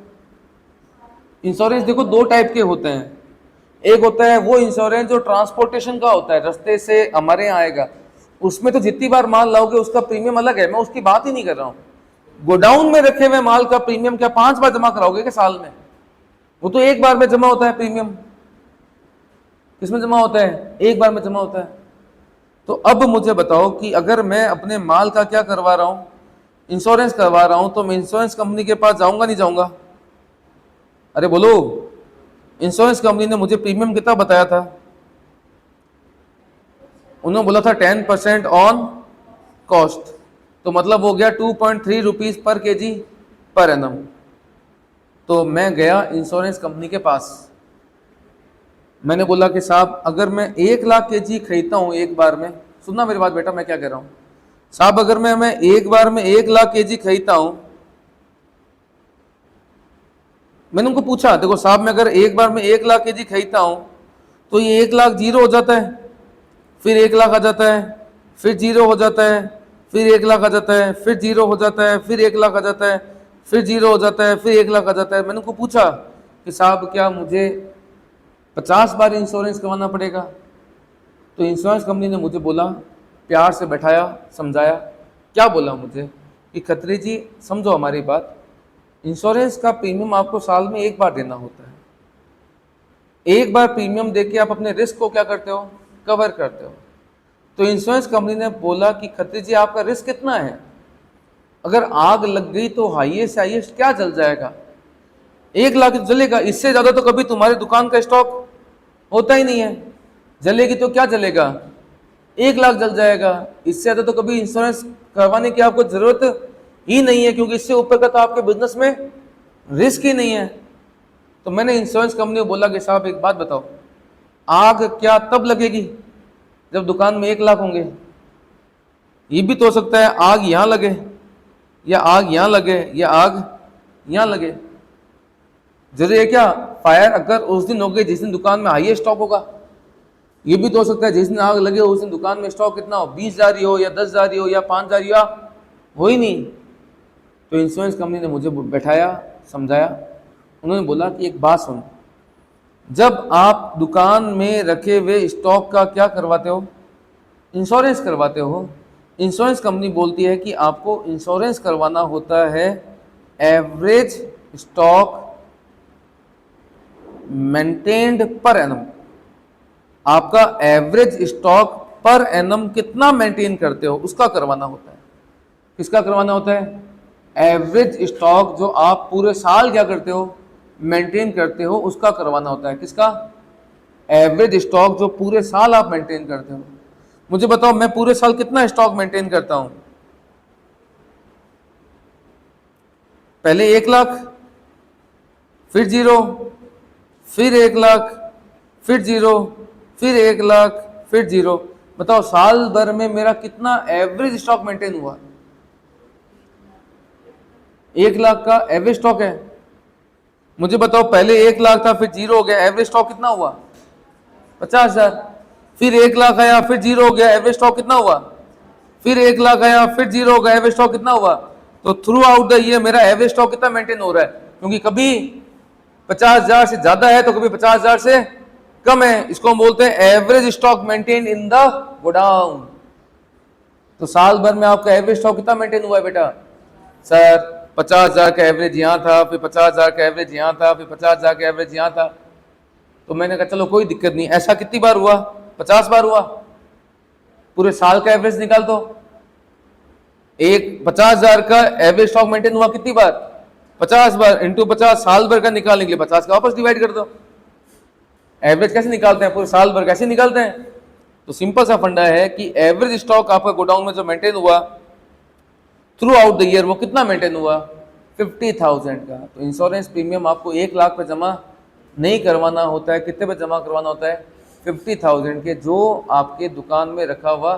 इंश्योरेंस देखो 2 टाइप के होते हैं, एक होता है वो इंश्योरेंस जो ट्रांसपोर्टेशन का होता है, रास्ते से हमारे यहाँ आएगा, उसमें तो जितनी बार माल लाओगे उसका प्रीमियम अलग है, मैं उसकी बात ही नहीं कर रहा हूँ। गोडाउन में रखे हुए माल का प्रीमियम क्या 5 बार जमा कराओगे क्या साल में? वो तो एक बार में जमा होता है प्रीमियम। किसमें जमा होता है? एक बार में जमा होता है। तो अब मुझे बताओ कि अगर मैं अपने माल का क्या करवा रहा हूं, इंश्योरेंस करवा रहा हूं, तो मैं इंश्योरेंस कंपनी के पास जाऊंगा नहीं जाऊंगा? अरे बोलो, इंश्योरेंस कंपनी ने मुझे प्रीमियम कितना बताया था? उन्होंने बोला था 10% ऑन कॉस्ट, तो मतलब हो गया 2.3 rupees per KG per annum. तो मैं गया इंश्योरेंस कंपनी के पास, मैंने बोला कि साहब अगर मैं 1 लाख केजी खरीदता हूं एक बार में, सुनना मेरी बात बेटा, मैं क्या कह रहा हूं साहब, अगर मैं एक बार में 1 लाख केजी खरीदता हूं, मैंने उनको पूछा देखो साहब मैं अगर एक बार में 1 लाख केजी खरीदता हूं तो ये 1 लाख जीरो हो जाता है, फिर 1 लाख आ जाता है, फिर जीरो हो जाता है, फिर 1 लाख आ जाता है, फिर जीरो हो जाता है, फिर 1 लाख आ जाता है, फिर जीरो हो जाता है, फिर 1 लाख आ जाता है। मैंने उनको पूछा कि साहब क्या मुझे 50 बार इंश्योरेंस करवाना पड़ेगा? तो इंश्योरेंस कंपनी ने मुझे बोला, प्यार से बैठाया, समझाया, क्या बोला मुझे कि खत्री जी समझो हमारी बात, इंश्योरेंस का प्रीमियम आपको साल में एक बार देना होता है, एक बार प्रीमियम देके आप अपने रिस्क को क्या करते हो? कवर करते हो। तो इंश्योरेंस कंपनी ने बोला कि खत्री जी आपका रिस्क कितना है? अगर आग लग गई तो हाईएस्ट हाईएस्ट क्या जल जाएगा? 1 लाख जलेगा, इससे ज्यादा तो कभी तुम्हारी दुकान का स्टॉक होता ही नहीं है। जलेगी तो क्या जलेगा? 1 लाख जल जाएगा, इससे ज्यादा तो कभी इंश्योरेंस करवाने की आपको जरूरत ही नहीं है, क्योंकि इससे ऊपर का तो आपके बिजनेस में रिस्क ही नहीं है। तो मैंने इंश्योरेंस कंपनी को बोला कि साहब एक बात बताओ, आग क्या तब लगेगी जब दुकान में 1 लाख होंगे? ये भी तो हो सकता है आग यहां लगे, या आग यहां लगे, या आग यहां लगे। जरूरी है क्या फायर अगर उस दिन हो गई जिस दिन दुकान में हाईएस्ट स्टॉक होगा? ये भी तो हो सकता है जिस दिन आग लगे उस दिन दुकान में स्टॉक कितना हो, 20 जा रही हो, या 10 जा रही हो, या 5 जा रही हो, हो ही नहीं। तो इंश्योरेंस कंपनी ने मुझे बैठाया, समझाया, उन्होंने बोला कि एक बात सुन, जब आप दुकान में रखे हुए स्टॉक का क्या करवाते हो? इंश्योरेंस करवाते हो। इंश्योरेंस कंपनी बोलती है कि आपको इंश्योरेंस करवाना होता है average stock maintained per annum. आपका एवरेज स्टॉक पर एनम कितना मेंटेन करते हो उसका करवाना होता है। किसका करवाना होता है? एवरेज स्टॉक जो आप पूरे साल क्या करते हो? मेंटेन करते हो, उसका करवाना होता है। किसका? एवरेज स्टॉक जो पूरे साल आप मेंटेन करते हो। मुझे बताओ मैं पूरे साल कितना स्टॉक मेंटेन करता हूं? पहले 1 लाख, फिर जीरो, फिर 1 लाख, फिर जीरो, फिर 1 लाख, फिर जीरो। बताओ साल भर में मेरा कितना एवरेज स्टॉक मेंटेन हुआ? 1 लाख का एवरेज स्टॉक है। मुझे बताओ पहले 1 लाख था, फिर जीरो हो गया, एवरेज स्टॉक कितना हुआ? 50,000। फिर 1 लाख आया, फिर जीरो हो गया, एवरेज स्टॉक कितना हुआ? फिर 1 लाख आया, फिर जीरो हो गया, एवरेज स्टॉक कितना हुआ? तो थ्रू आउट द ईयर मेरा एवरेज स्टॉक कितना मेंटेन हो रहा है? क्योंकि कभी 50,000 से ज्यादा है तो कभी 50,000 से कम है। इसको हम बोलते हैं average stock maintain in the godown. तो साल भर में आपका एवरेज स्टॉक कितना मेंटेन हुआ है बेटा? सर 50,000 का एवरेज यहां था, फिर 50,000 का एवरेज यहां था, फिर 50,000 का एवरेज यहां था। तो मैंने कहा चलो कोई दिक्कत नहीं। ऐसा कितनी बार हुआ? 50 बार हुआ। पूरे साल का एवरेज निकाल दो। एक 50,000 का एवरेज स्टॉक मेंटेन हुआ कितनी बार? 50 बार। इंटू 50 साल भर का निकालने के लिए 50 का वापस डिवाइड कर दो। एवरेज कैसे निकालते हैं? पूरे साल भर कैसे निकालते हैं? तो सिंपल सा फंडा है कि एवरेज स्टॉक आपका गोडाउन में जो मेंटेन हुआ थ्रू आउट द ईयर वो कितना मेंटेन हुआ? 50,000 का। तो इंश्योरेंस प्रीमियम आपको 1 लाख पे जमा नहीं करवाना होता है। कितने पे जमा करवाना होता है? 50,000 के, जो आपके दुकान में रखा हुआ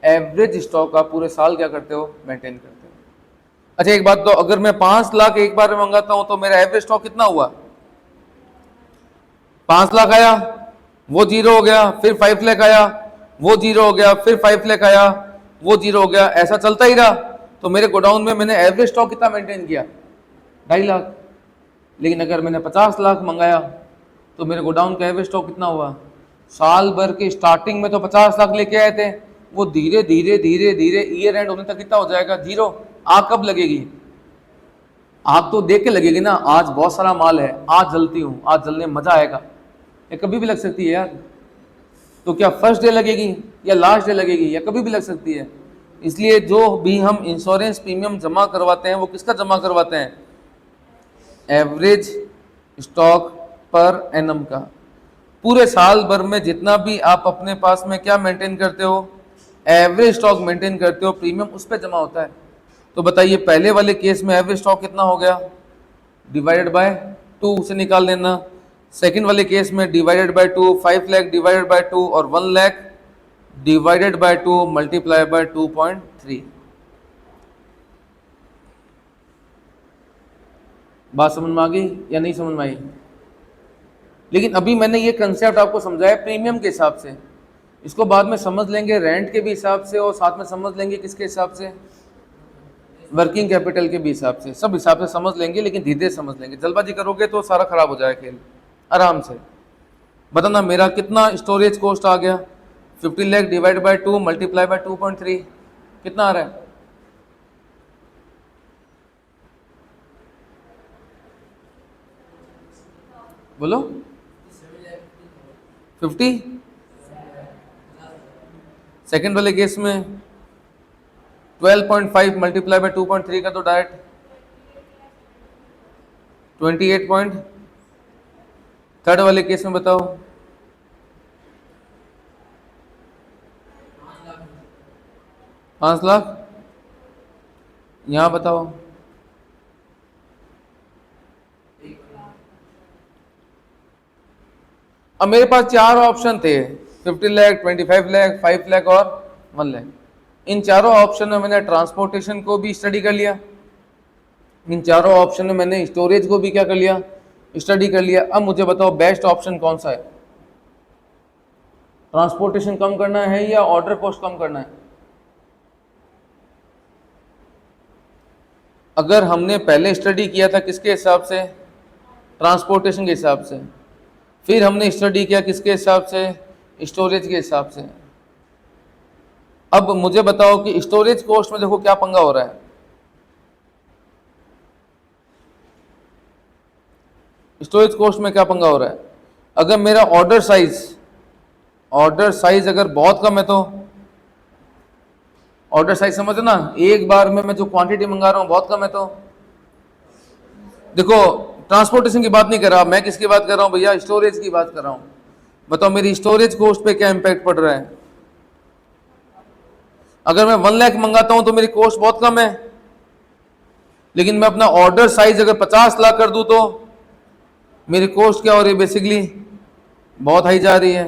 एवरेज स्टॉक आप पूरे साल क्या करते हो? मेंटेन करते हो। अच्छा एक बात, तो अगर मैं 5 लाख एक बार में मंगाता हूं तो मेरा एवरेज स्टॉक कितना हुआ? 5 लाख आया, वो जीरो हो गया, फिर 5 लाख आया, वो जीरो हो गया, फिर 5 लाख आया, वो जीरो हो गया, ऐसा चलता ही रहा। तो मेरे गोडाउन में मैंने एवरेज स्टॉक कितना मेंटेन किया? 2.5 लाख। लेकिन अगर मैंने 50 लाख मंगाया तो मेरे गोडाउन का एवरेज स्टॉक कितना हुआ? साल भर के स्टार्टिंग में तो 50 लाख लेके आए थे, वो धीरे धीरे धीरे धीरे ईयर एंड होने तक कितना हो जाएगा? जीरो। आग कब लगेगी? आप तो देख के लगेगी ना, आज बहुत सारा माल है, आज जलती हूँ, आज जलने में मजा आएगा, ये कभी भी लग सकती है यार। तो क्या फर्स्ट डे लगेगी या लास्ट डे लगेगी, या कभी भी लग सकती है। इसलिए जो भी हम इंश्योरेंस प्रीमियम जमा करवाते हैं वो किसका जमा करवाते हैं, एवरेज स्टॉक पर एनम का। पूरे साल भर में जितना भी आप अपने पास में क्या मेंटेन करते हो, एवरेज स्टॉक मेंटेन करते हो, प्रीमियम उस पर जमा होता है। तो बताइए पहले वाले केस में एवरेज स्टॉक कितना हो गया, डिवाइडेड बाय 2 से निकाल लेना। सेकंड वाले केस में divided by 2, 5 lakh divided by 2 और 1 lakh divided by 2 multiply by 2.3। बात समझ में आ गई या नहीं समझ में आई? लेकिन अभी मैंने ये कंसेप्ट आपको समझाया प्रीमियम के हिसाब से, इसको बाद में समझ लेंगे रेंट के भी हिसाब से, और साथ में समझ लेंगे किसके हिसाब से, वर्किंग कैपिटल के भी हिसाब से, सब हिसाब से समझ लेंगे, लेकिन धीरे धीरे समझ लेंगे। जल्दबाजी करोगे तो सारा खराब हो जाएगा खेल। आराम से बताना मेरा कितना स्टोरेज कॉस्ट आ गया, 50 lakh divide by 2 multiply by 2.3 कितना आ रहा है? बोलो 50। सेकेंड वाले केस में 12.5 मल्टीप्लाई बाय 2.3 का तो डायरेक्ट 28 पॉइंट। थर्ड वाले केस में बताओ 5 लाख। यहां बताओ अब मेरे पास 4 ऑप्शन थे, 50 लाख, 25 लाख, 5 लाख और 1 लाख। इन चारों ऑप्शन में मैंने ट्रांसपोर्टेशन को भी स्टडी कर लिया, इन चारों ऑप्शन में मैंने स्टोरेज को भी क्या कर लिया, स्टडी कर लिया। अब मुझे बताओ बेस्ट ऑप्शन कौन सा है, ट्रांसपोर्टेशन कम करना है या ऑर्डर कॉस्ट कम करना है? अगर हमने पहले स्टडी किया था किसके हिसाब से, ट्रांसपोर्टेशन के हिसाब से, फिर हमने स्टडी किया किसके हिसाब से, स्टोरेज के हिसाब से। अब मुझे बताओ कि स्टोरेज कॉस्ट में देखो क्या पंगा हो रहा है। स्टोरेज कॉस्ट में क्या पंगा हो रहा है, अगर मेरा ऑर्डर साइज अगर बहुत कम है तो, ऑर्डर साइज समझो ना, एक बार में मैं जो क्वांटिटी मंगा रहा हूं बहुत कम है तो, देखो ट्रांसपोर्टेशन की बात नहीं कर रहा मैं, किसकी बात कर रहा हूं भैया, स्टोरेज की बात कर रहा हूं। बताओ मेरी स्टोरेज कॉस्ट पे क्या इंपैक्ट पड़ रहा है। अगर मैं 1 लाख मंगाता हूं तो मेरी कॉस्ट बहुत कम है, लेकिन मैं अपना ऑर्डर साइज अगर 50 लाख कर दूं तो मेरी कॉस्ट क्या हो रही है, बेसिकली बहुत हाई जा रही है।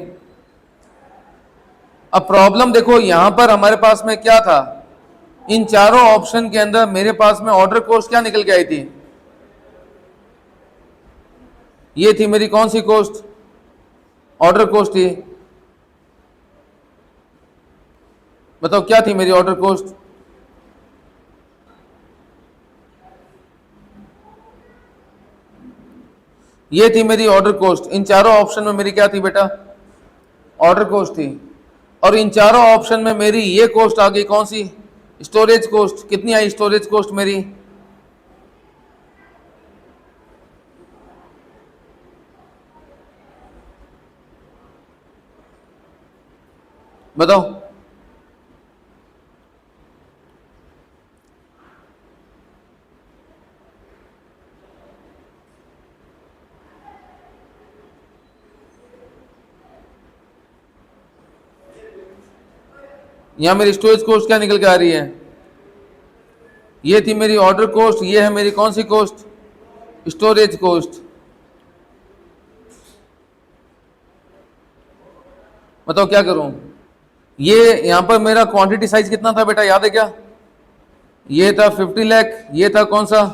अब प्रॉब्लम देखो यहां पर हमारे पास में क्या था, इन चारों ऑप्शन के अंदर मेरे पास में ऑर्डर कॉस्ट क्या निकल के आई थी, ये थी मेरी कौन सी कॉस्ट, ऑर्डर कॉस्ट थी। बताओ क्या थी मेरी ऑर्डर कॉस्ट, ये थी मेरी ऑर्डर कॉस्ट। इन चारों ऑप्शन में मेरी क्या थी बेटा, ऑर्डर कॉस्ट थी। और इन चारों ऑप्शन में मेरी ये कॉस्ट आ गई कौन सी, स्टोरेज कॉस्ट। कितनी आई स्टोरेज कॉस्ट मेरी, बताओ। यहां मेरी स्टोरेज कॉस्ट क्या निकल के आ रही है, ये थी मेरी ऑर्डर कॉस्ट, ये है मेरी कौन सी कॉस्ट, स्टोरेज कॉस्ट। बताओ क्या करूं, ये यहां पर मेरा क्वांटिटी साइज कितना था बेटा, याद है क्या, ये था 50 लाख, ये था कौन सा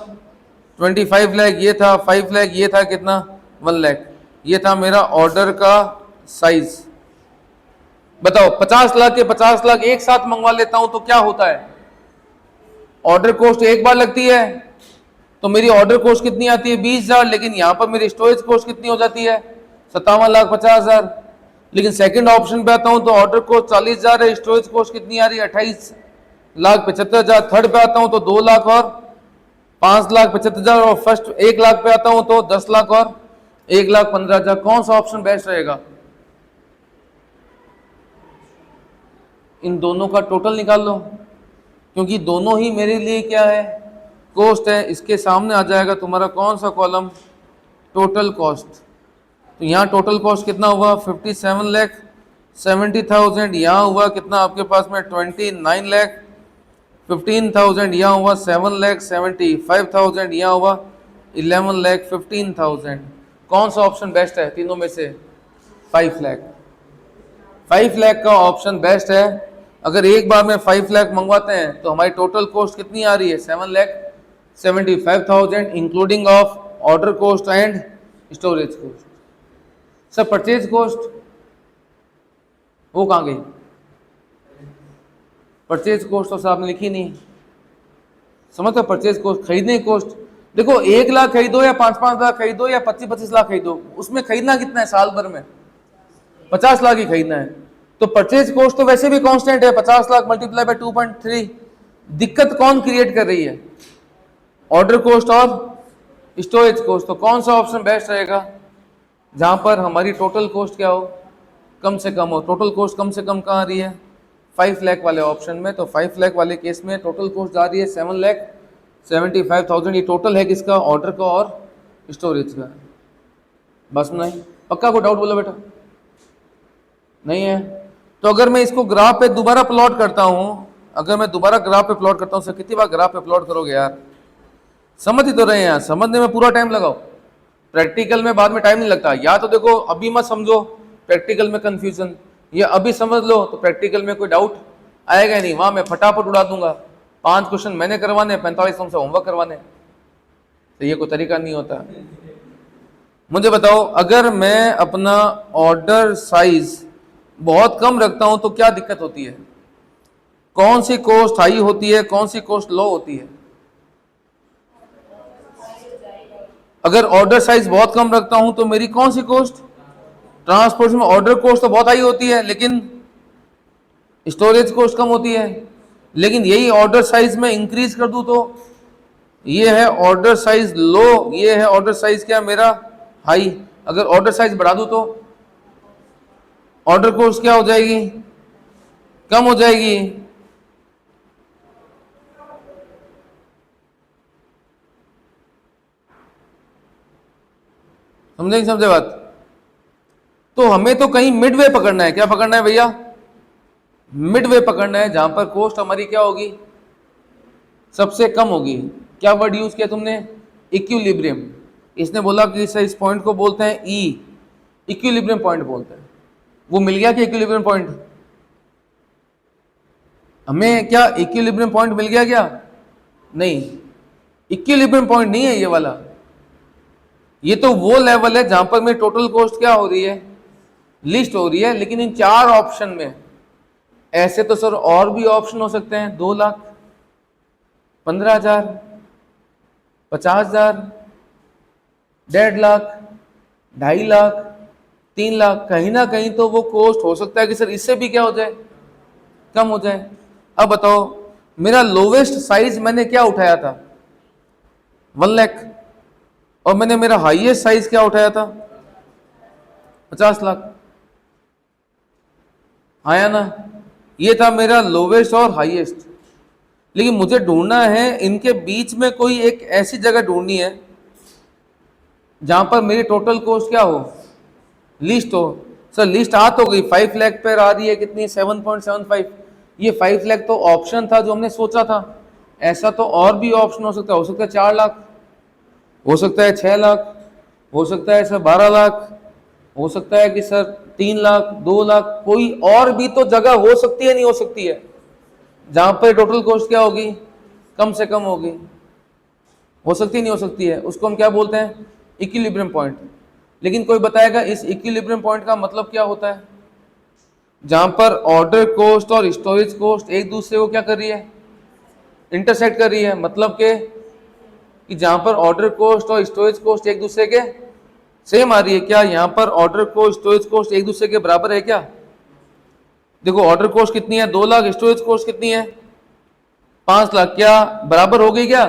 25 लाख, ये था 5 लाख, ये था कितना 1 लाख, ये था मेरा ऑर्डर का साइज। बताओ 50 लाख के 50 लाख एक साथ मंगवा लेता हूं तो क्या होता है, ऑर्डर कॉस्ट एक बार लगती है तो मेरी ऑर्डर कॉस्ट कितनी आती है 20,000, लेकिन यहां पर मेरी स्टोरेज कॉस्ट कितनी हो जाती है 57,50,000। लेकिन सेकंड ऑप्शन पे आता हूं तो ऑर्डर कॉस्ट 40,000 है, स्टोरेज कॉस्ट कितनी आ रही है 28,75,000। थर्ड पे आता हूं तो 2 लाख और 5,75,000 और फर्स्ट 1 लाख पे आता हूं तो 10 लाख और 1,15,000, कौन सा ऑप्शन बेस्ट रहेगा? इन दोनों का टोटल निकाल लो, क्योंकि दोनों ही मेरे लिए क्या है, कॉस्ट है। इसके सामने आ जाएगा तुम्हारा कौन सा कॉलम, टोटल कॉस्ट। तो यहाँ टोटल कॉस्ट कितना हुआ 57,70,000, यहाँ हुआ कितना आपके पास में 29,15,000, यहाँ हुआ 7,75,000, यहाँ हुआ 11,15,000। कौन सा ऑप्शन बेस्ट है तीनों में से? 5 लाख। 5 लाख का ऑप्शन बेस्ट है। अगर एक बार में 5 लाख मंगवाते हैं तो हमारी टोटल कॉस्ट कितनी आ रही है? 7,75,000 including of order cost and storage cost. Sir purchase cost वो कहाँ गई? परचेज कॉस्ट तो सर आपने लिखी नहीं। समझते? परचेज कॉस्ट, खरीदने की कॉस्ट। देखो 1 लाख खरीदो या 5-5 लाख खरीदो या 25-25 लाख खरीदो, उसमें खरीदना कितना है साल भर में? 50 लाख ही खरीदना है। तो परचेज कॉस्ट तो वैसे भी कांस्टेंट है, 50 लाख मल्टीप्लाई बाय 2.3। दिक्कत कौन क्रिएट कर रही है? ऑर्डर कॉस्ट और स्टोरेज कॉस्ट। तो कौन सा ऑप्शन बेस्ट रहेगा जहां पर हमारी टोटल कॉस्ट क्या हो, कम से कम हो? टोटल कॉस्ट कम से कम कहाँ आ रही है? 5 लाख वाले ऑप्शन में। तो 5 लाख वाले केस में टोटल कॉस्ट जा रही है 7,75,000। ये टोटल है किसका? ऑर्डर का और स्टोरेज का। बस नहीं, पक्का कोई डाउट बोलो बेटा? नहीं है? तो अगर मैं इसको ग्राफ पे दोबारा प्लॉट करता हूं, अगर मैं दोबारा ग्राफ पे प्लॉट करता हूं, सर कितनी बार ग्राफ पे प्लॉट करोगे यार? समझ ही तो रहे हैं यार, समझने में पूरा टाइम लगाओ, प्रैक्टिकल में बाद में टाइम नहीं लगता। या तो देखो अभी मत समझो, प्रैक्टिकल में कंफ्यूजन, या अभी समझ लो तो प्रैक्टिकल में कोई डाउट आएगा नहीं, वहां मैं फटाफट उड़ा दूंगा। 5 क्वेश्चन मैंने करवाने, 45 तुमसे होमवर्क करवाने, तो ये कोई तरीका नहीं होता। मुझे बताओ, अगर मैं अपना ऑर्डर साइज बहुत कम रखता हूं तो क्या दिक्कत होती है? कौन सी कॉस्ट हाई होती है, कौन सी कॉस्ट लो होती है? अगर ऑर्डर साइज बहुत कम रखता हूं तो मेरी कौन सी कॉस्ट? ट्रांसपोर्टेशन में ऑर्डर कॉस्ट तो बहुत हाई होती है, लेकिन स्टोरेज कॉस्ट कम होती है। लेकिन यही ऑर्डर साइज में इंक्रीज कर दूं तो ये है ऑर्डर साइज लो, ये है ऑर्डर साइज क्या मेरा? हाई। अगर ऑर्डर साइज बढ़ा दूं तो ऑर्डर कॉस्ट क्या हो जाएगी? कम हो जाएगी। समझे समझे बात? तो हमें तो कहीं मिड वे पकड़ना है। क्या पकड़ना है भैया? मिड वे पकड़ना है, जहां पर कॉस्ट हमारी क्या होगी? सबसे कम होगी। क्या वर्ड यूज किया तुमने? इक्विलिब्रियम। इसने बोला कि इस पॉइंट को बोलते हैं ई, इक्विलिब्रियम पॉइंट बोलते हैं। वो मिल गया कि इक्विलिब्रियम पॉइंट? हमें क्या इक्विलिब्रियम पॉइंट मिल गया क्या? नहीं, इक्विलिब्रियम पॉइंट नहीं है ये वाला। ये तो वो लेवल है जहां पर मेरी टोटल कॉस्ट क्या हो रही है? लिस्ट हो रही है। लेकिन इन 4 ऑप्शन में ऐसे तो सर और भी ऑप्शन हो सकते हैं। 2 लाख, 15,000, 50,000, 1.5 लाख, 2.5 लाख, 3 लाख। कहीं ना कहीं तो वो कॉस्ट हो सकता है कि सर इससे भी क्या हो जाए? कम हो जाए। अब बताओ, मेरा लोवेस्ट साइज मैंने क्या उठाया था? 1 लाख। और मैंने मेरा हाईएस्ट साइज क्या उठाया था? 50 लाख। आया ना? ये था मेरा लोवेस्ट और हाईएस्ट। लेकिन मुझे ढूंढना है इनके बीच में कोई एक ऐसी जगह ढूंढनी है जहां पर मेरी टोटल कॉस्ट क्या हो? लिस्ट हो। सर लिस्ट आ तो गई, 5 लाख पर आ रही है कितनी? 7.75। ये 5 लाख तो ऑप्शन था जो हमने सोचा था। ऐसा तो और भी ऑप्शन हो सकता है 4 लाख, हो सकता है 6 लाख, हो सकता है सर 12 लाख, हो सकता है कि सर 3 लाख, 2 लाख। कोई और भी तो जगह हो सकती है, नहीं हो सकती है, जहां पर टोटल कॉस्ट क्या होगी? कम से कम होगी। हो सकती नहीं हो सकती है? उसको हम क्या बोलते हैं? Equilibrium point. लेकिन कोई बताएगा इस इक्विलिब्रियम पॉइंट का मतलब क्या होता है? जहां पर ऑर्डर कॉस्ट और स्टोरेज कॉस्ट एक दूसरे को क्या कर रही है? इंटरसेक्ट कर रही है। मतलब कि जहां पर ऑर्डर कॉस्ट और स्टोरेज कॉस्ट एक दूसरे के सेम आ रही है। क्या यहाँ पर ऑर्डर कॉस्ट स्टोरेज कॉस्ट एक दूसरे के बराबर है क्या? देखो ऑर्डर कॉस्ट कितनी है? 2 लाख। स्टोरेज कॉस्ट कितनी है? 5 लाख। क्या बराबर हो गई क्या?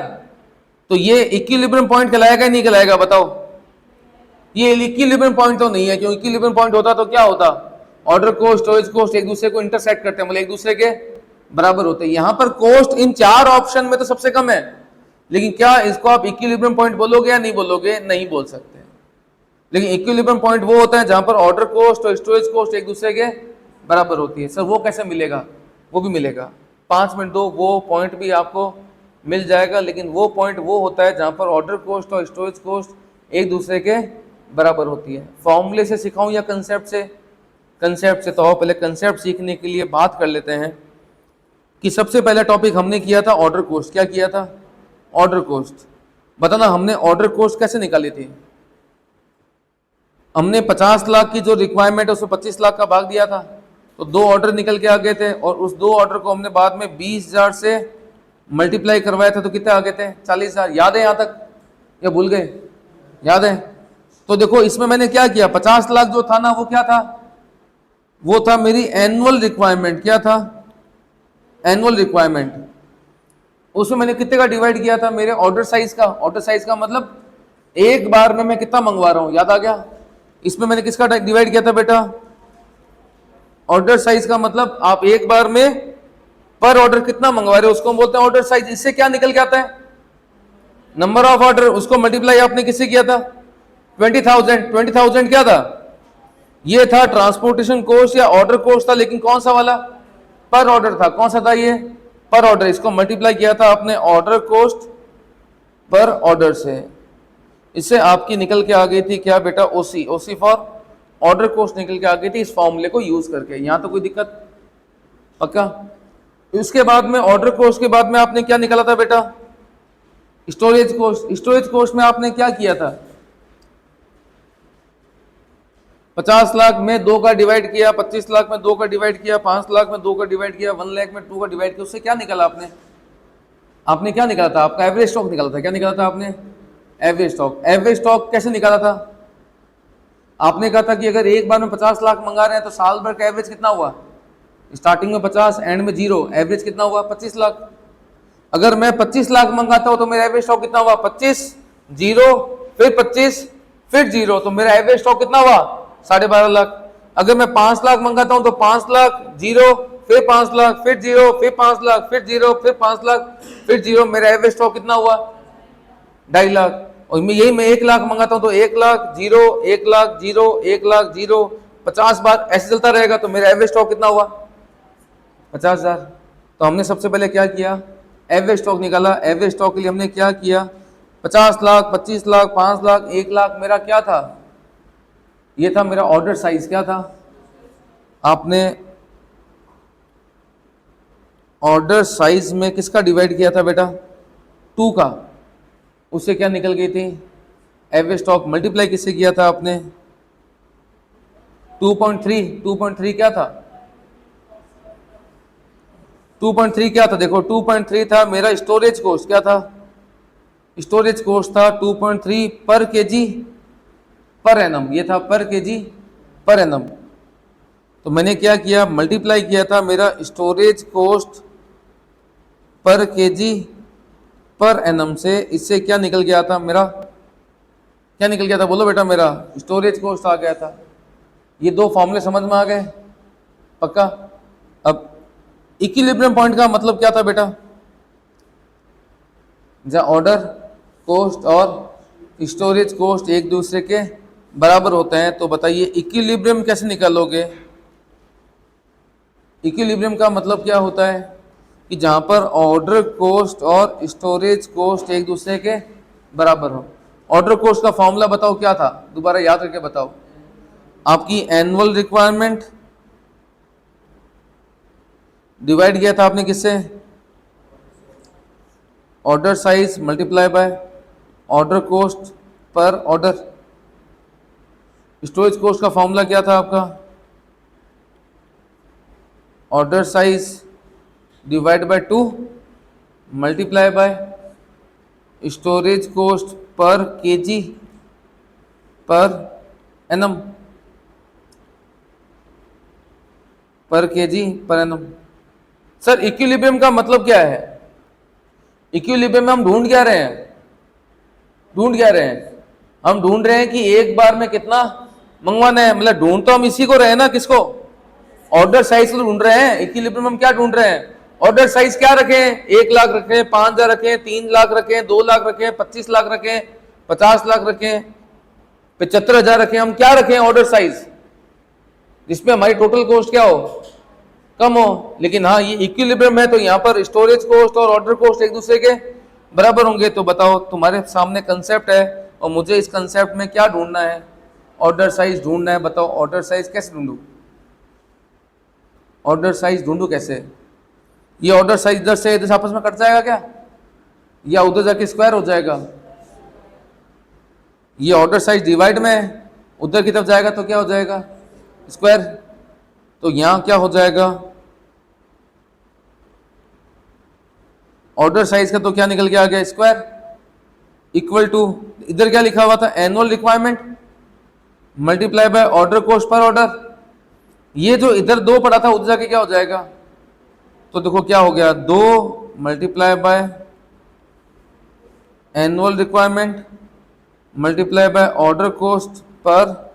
तो ये इक्विलिब्रियम पॉइंट कहलाएगा नहीं कहलाएगा बताओ? ये इक्विलिब्रियम पॉइंट तो नहीं है, क्योंकि इक्विलिब्रियम पॉइंट होता तो क्या होता, ऑर्डर कोस्ट स्टोरेज कोस्ट एक दूसरे को इंटरसेक्ट करते हैं, मतलब एक दूसरे के बराबर होते हैं। यहां पर कोस्ट इन चार ऑप्शन में तो सबसे कम है, लेकिन क्या इसको आप इक्विलिब्रियम पॉइंट बोलोगे या नहीं बोलोगे? नहीं बोल सकते। लेकिन इक्विलिब्रियम पॉइंट वो होता है जहां पर ऑर्डर कोस्ट और स्टोरेज कोस्ट एक दूसरे के बराबर होती है। सर वो कैसे मिलेगा? वो भी मिलेगा, 5 मिनट दो, वो पॉइंट भी आपको मिल जाएगा। लेकिन वो पॉइंट वो होता है जहां पर ऑर्डर कोस्ट और स्टोरेज कोस्ट एक दूसरे के बराबर होती है। फॉर्मूले से सिखाऊं या कंसेप्ट से? कंसेप्ट से। तो पहले कंसेप्ट सीखने के लिए बात कर लेते हैं कि सबसे पहला टॉपिक हमने किया था ऑर्डर कोस्ट। क्या किया था? Order cost. बताना हमने ऑर्डर कोस्ट कैसे निकाली थी? हमने 50 लाख की जो रिक्वायरमेंट है उसमें 25 लाख का भाग दिया था, तो 2 ऑर्डर निकल के आ गए थे, और उस 2 ऑर्डर को हमने बाद में 20,000 से मल्टीप्लाई करवाया था, तो कितने आ गए थे? 40,000। याद है यहाँ तक या भूल गए? याद है? तो देखो इसमें मैंने क्या किया, 50 लाख जो था ना वो क्या था? वो था मेरी एनुअल रिक्वायरमेंट। क्या था? Annual requirement. उसमें मैंने कितने का डिवाइड किया था? मेरे ऑर्डर साइज का। ऑर्डर साइज का मतलब एक बार में मैं कितना मंगवा रहा हूं, याद आ गया? इसमें मैंने किसका डिवाइड किया था बेटा? ऑर्डर साइज का मतलब आप एक बार में पर ऑर्डर कितना मंगवा रहे हो उसको हम बोलते हैं ऑर्डर साइज। इससे क्या निकल के आता है? Number of order. उसको मल्टीप्लाई आपने किससे किया था? 20,000। 20,000 क्या था? ये था ट्रांसपोर्टेशन कॉस्ट या ऑर्डर कॉस्ट था, लेकिन कौन सा वाला? पर ऑर्डर था। कौन सा था ये? पर ऑर्डर। इसको मल्टीप्लाई किया था आपने ऑर्डर कॉस्ट पर ऑर्डर से। इससे आपकी निकल के आ गई थी क्या बेटा? ओसी। ओसी फॉर ऑर्डर कॉस्ट निकल के आ गई थी इस फॉर्मूले को यूज करके। यहां तो कोई दिक्कत? पक्का? उसके बाद में ऑर्डर कॉस्ट के बाद में आपने क्या निकाला था बेटा? Storage cost. स्टोरेज कॉस्ट में आपने क्या किया था? 50 लाख में 2 का डिवाइड किया, 25 लाख में 2 का डिवाइड किया, 5 लाख में 2 का डिवाइड किया, 1 लाख में 2 का डिवाइड किया। उससे क्या निकाला आपने? आपने क्या निकाला था? आपका एवरेज स्टॉक निकाला था। क्या निकाला था आपने? Average stock. एवरेज स्टॉक कैसे निकाला था? आपने कहा था कि अगर एक बार में 50 लाख मंगा रहे हैं तो साल भर का एवरेज कितना हुआ? स्टार्टिंग में 50, एंड में 0, एवरेज कितना हुआ? 25 लाख। अगर मैं 25 लाख मंगाता हूं तो मेरा एवरेज स्टॉक कितना हुआ? 25, 0, फिर 25, फिर 0, तो मेरा एवरेज स्टॉक कितना हुआ? 12.5 लाख। अगर मैं 5 लाख मंगाता हूं तो 5 लाख, 0, फिर 5 लाख, फिर 0, फिर 5 लाख, फिर 0, फिर 5 लाख, फिर 0, मेरा एवरेज स्टॉक कितना हुआ? 2.5 लाख। और यही मैं 1 लाख मंगाता हूं तो 1 लाख, 0, 1 लाख, 0, 1 लाख, 0, 50 बार ऐसे चलता रहेगा, तो मेरा एवरेज स्टॉक कितना हुआ? 50,000। तो हमने सबसे पहले क्या किया? एवरेज स्टॉक निकाला। एवरेज स्टॉक के लिए हमने क्या किया? 50 लाख, 25 लाख, 5 लाख, 1 लाख मेरा क्या था? ये था मेरा ऑर्डर साइज। क्या था? आपने ऑर्डर साइज में किसका डिवाइड किया था बेटा? 2 का। उससे क्या निकल गई थी? Average stock. मल्टीप्लाई किससे किया था आपने? 2.3। 2.3 क्या था? 2.3 क्या था? देखो 2.3 था मेरा स्टोरेज कॉस्ट। क्या था? स्टोरेज कॉस्ट था 2.3 पर केजी पर एनम। ये था पर केजी पर एनम। तो मैंने क्या किया? मल्टीप्लाई किया था मेरा storage cost per KG per annum से। इससे क्या निकल गया था मेरा? क्या निकल गया था? बोलो बेटा। मेरा स्टोरेज कॉस्ट आ गया था। ये 2 फॉर्मूले समझ में आ गए? पक्का? अब इक्विलिब्रियम पॉइंट का मतलब क्या था बेटा? जहां ऑर्डर कॉस्ट और स्टोरेज कॉस्ट एक दूसरे के बराबर होते हैं। तो बताइए इक्विलिब्रियम कैसे निकालोगे? इक्विलिब्रियम का मतलब क्या होता है कि जहां पर ऑर्डर कॉस्ट और स्टोरेज कॉस्ट एक दूसरे के बराबर हो। ऑर्डर कॉस्ट का फॉर्मूला बताओ क्या था? दोबारा याद करके बताओ। आपकी एनुअल रिक्वायरमेंट डिवाइड किया था आपने किससे? Order size multiply by order cost पर ऑर्डर। स्टोरेज कॉस्ट का फॉर्मूला क्या था आपका? Order size divide by 2 multiply by storage cost per KG per annum. Per KG per annum. Sir equilibrium का मतलब क्या है? इक्विलिब्रियम में हम ढूंढ क्या रहे हैं? ढूंढ क्या रहे हैं? हम ढूंढ रहे हैं कि एक बार में कितना मंगवाना है, मतलब ढूंढ तो हम इसी को रहे हैं ना, किसको? ऑर्डर साइज को ढूंढ रहे हैं। इक्विलिब्रियम हम क्या ढूंढ रहे हैं? ऑर्डर साइज क्या रखें? 1 लाख रखें, 5,000 रखें, 3 लाख रखें, 2 लाख रखें, 25 लाख रखें, 50 लाख रखें, 75,000 रखें? हम क्या रखें ऑर्डर साइज जिसमें हमारी टोटल कॉस्ट क्या हो, कम हो। लेकिन हाँ, ये इक्विलिब्रियम है तो यहाँ पर स्टोरेज कॉस्ट और ऑर्डर कॉस्ट एक दूसरे के बराबर होंगे। तो बताओ, तुम्हारे सामने कंसेप्ट है और मुझे इस कंसेप्ट में क्या ढूंढना है? ऑर्डर साइज ढूंढना है। बताओ ऑर्डर साइज कैसे ढूंढूं? ऑर्डर साइज ढूंढूं कैसे? ये ऑर्डर साइज इधर से इधर आपस में कट जाएगा क्या, या उधर जाके स्क्वायर हो जाएगा? ये ऑर्डर साइज डिवाइड में उधर की तरफ जाएगा तो क्या हो जाएगा? स्क्वायर। तो यहां क्या हो जाएगा? ऑर्डर साइज का तो क्या निकल के आ गया? स्क्वायर। इक्वल टू, इधर क्या लिखा हुआ था? Annual requirement multiply by order cost पर ऑर्डर। ये जो इधर 2 पड़ा था उधर जाके क्या हो जाएगा? तो देखो क्या हो गया, 2 multiply by annual requirement multiply by order cost पर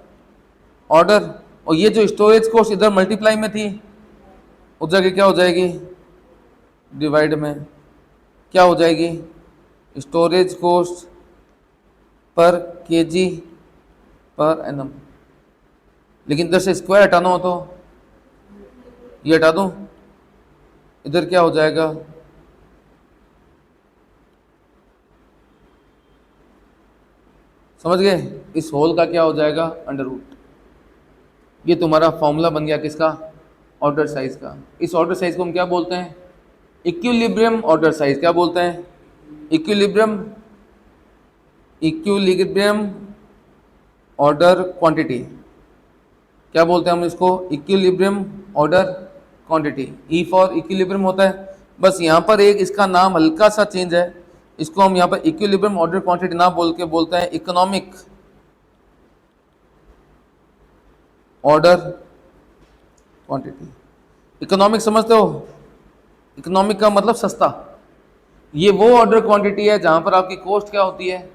ऑर्डर। और ये जो स्टोरेज कॉस्ट इधर मल्टीप्लाई में थी उधर जाके क्या हो जाएगी? डिवाइड में। क्या हो जाएगी? Storage cost per KG per annum. लेकिन इधर से स्क्वायर हटाना हो तो ये हटा दूं, इधर क्या हो जाएगा? समझ गए? इस होल का क्या हो जाएगा? Under root. ये तुम्हारा फॉर्मूला बन गया किसका? ऑर्डर साइज का। इस ऑर्डर साइज को हम क्या बोलते हैं? Equilibrium order size. क्या बोलते हैं? इक्विलिब्रियम। Equilibrium order quantity. क्या बोलते हैं हम इसको? Equilibrium order quantity. E for equilibrium होता है। बस यहाँ पर एक इसका नाम हल्का सा चेंज है, इसको हम यहाँ पर इक्विलिब्रियम ऑर्डर क्वांटिटी ना बोल के बोलते हैं इकोनॉमिक ऑर्डर क्वांटिटी। इकोनॉमिक समझते हो? इकोनॉमिक का मतलब सस्ता। ये वो ऑर्डर क्वांटिटी है जहां पर आपकी कॉस्ट क्या होती है?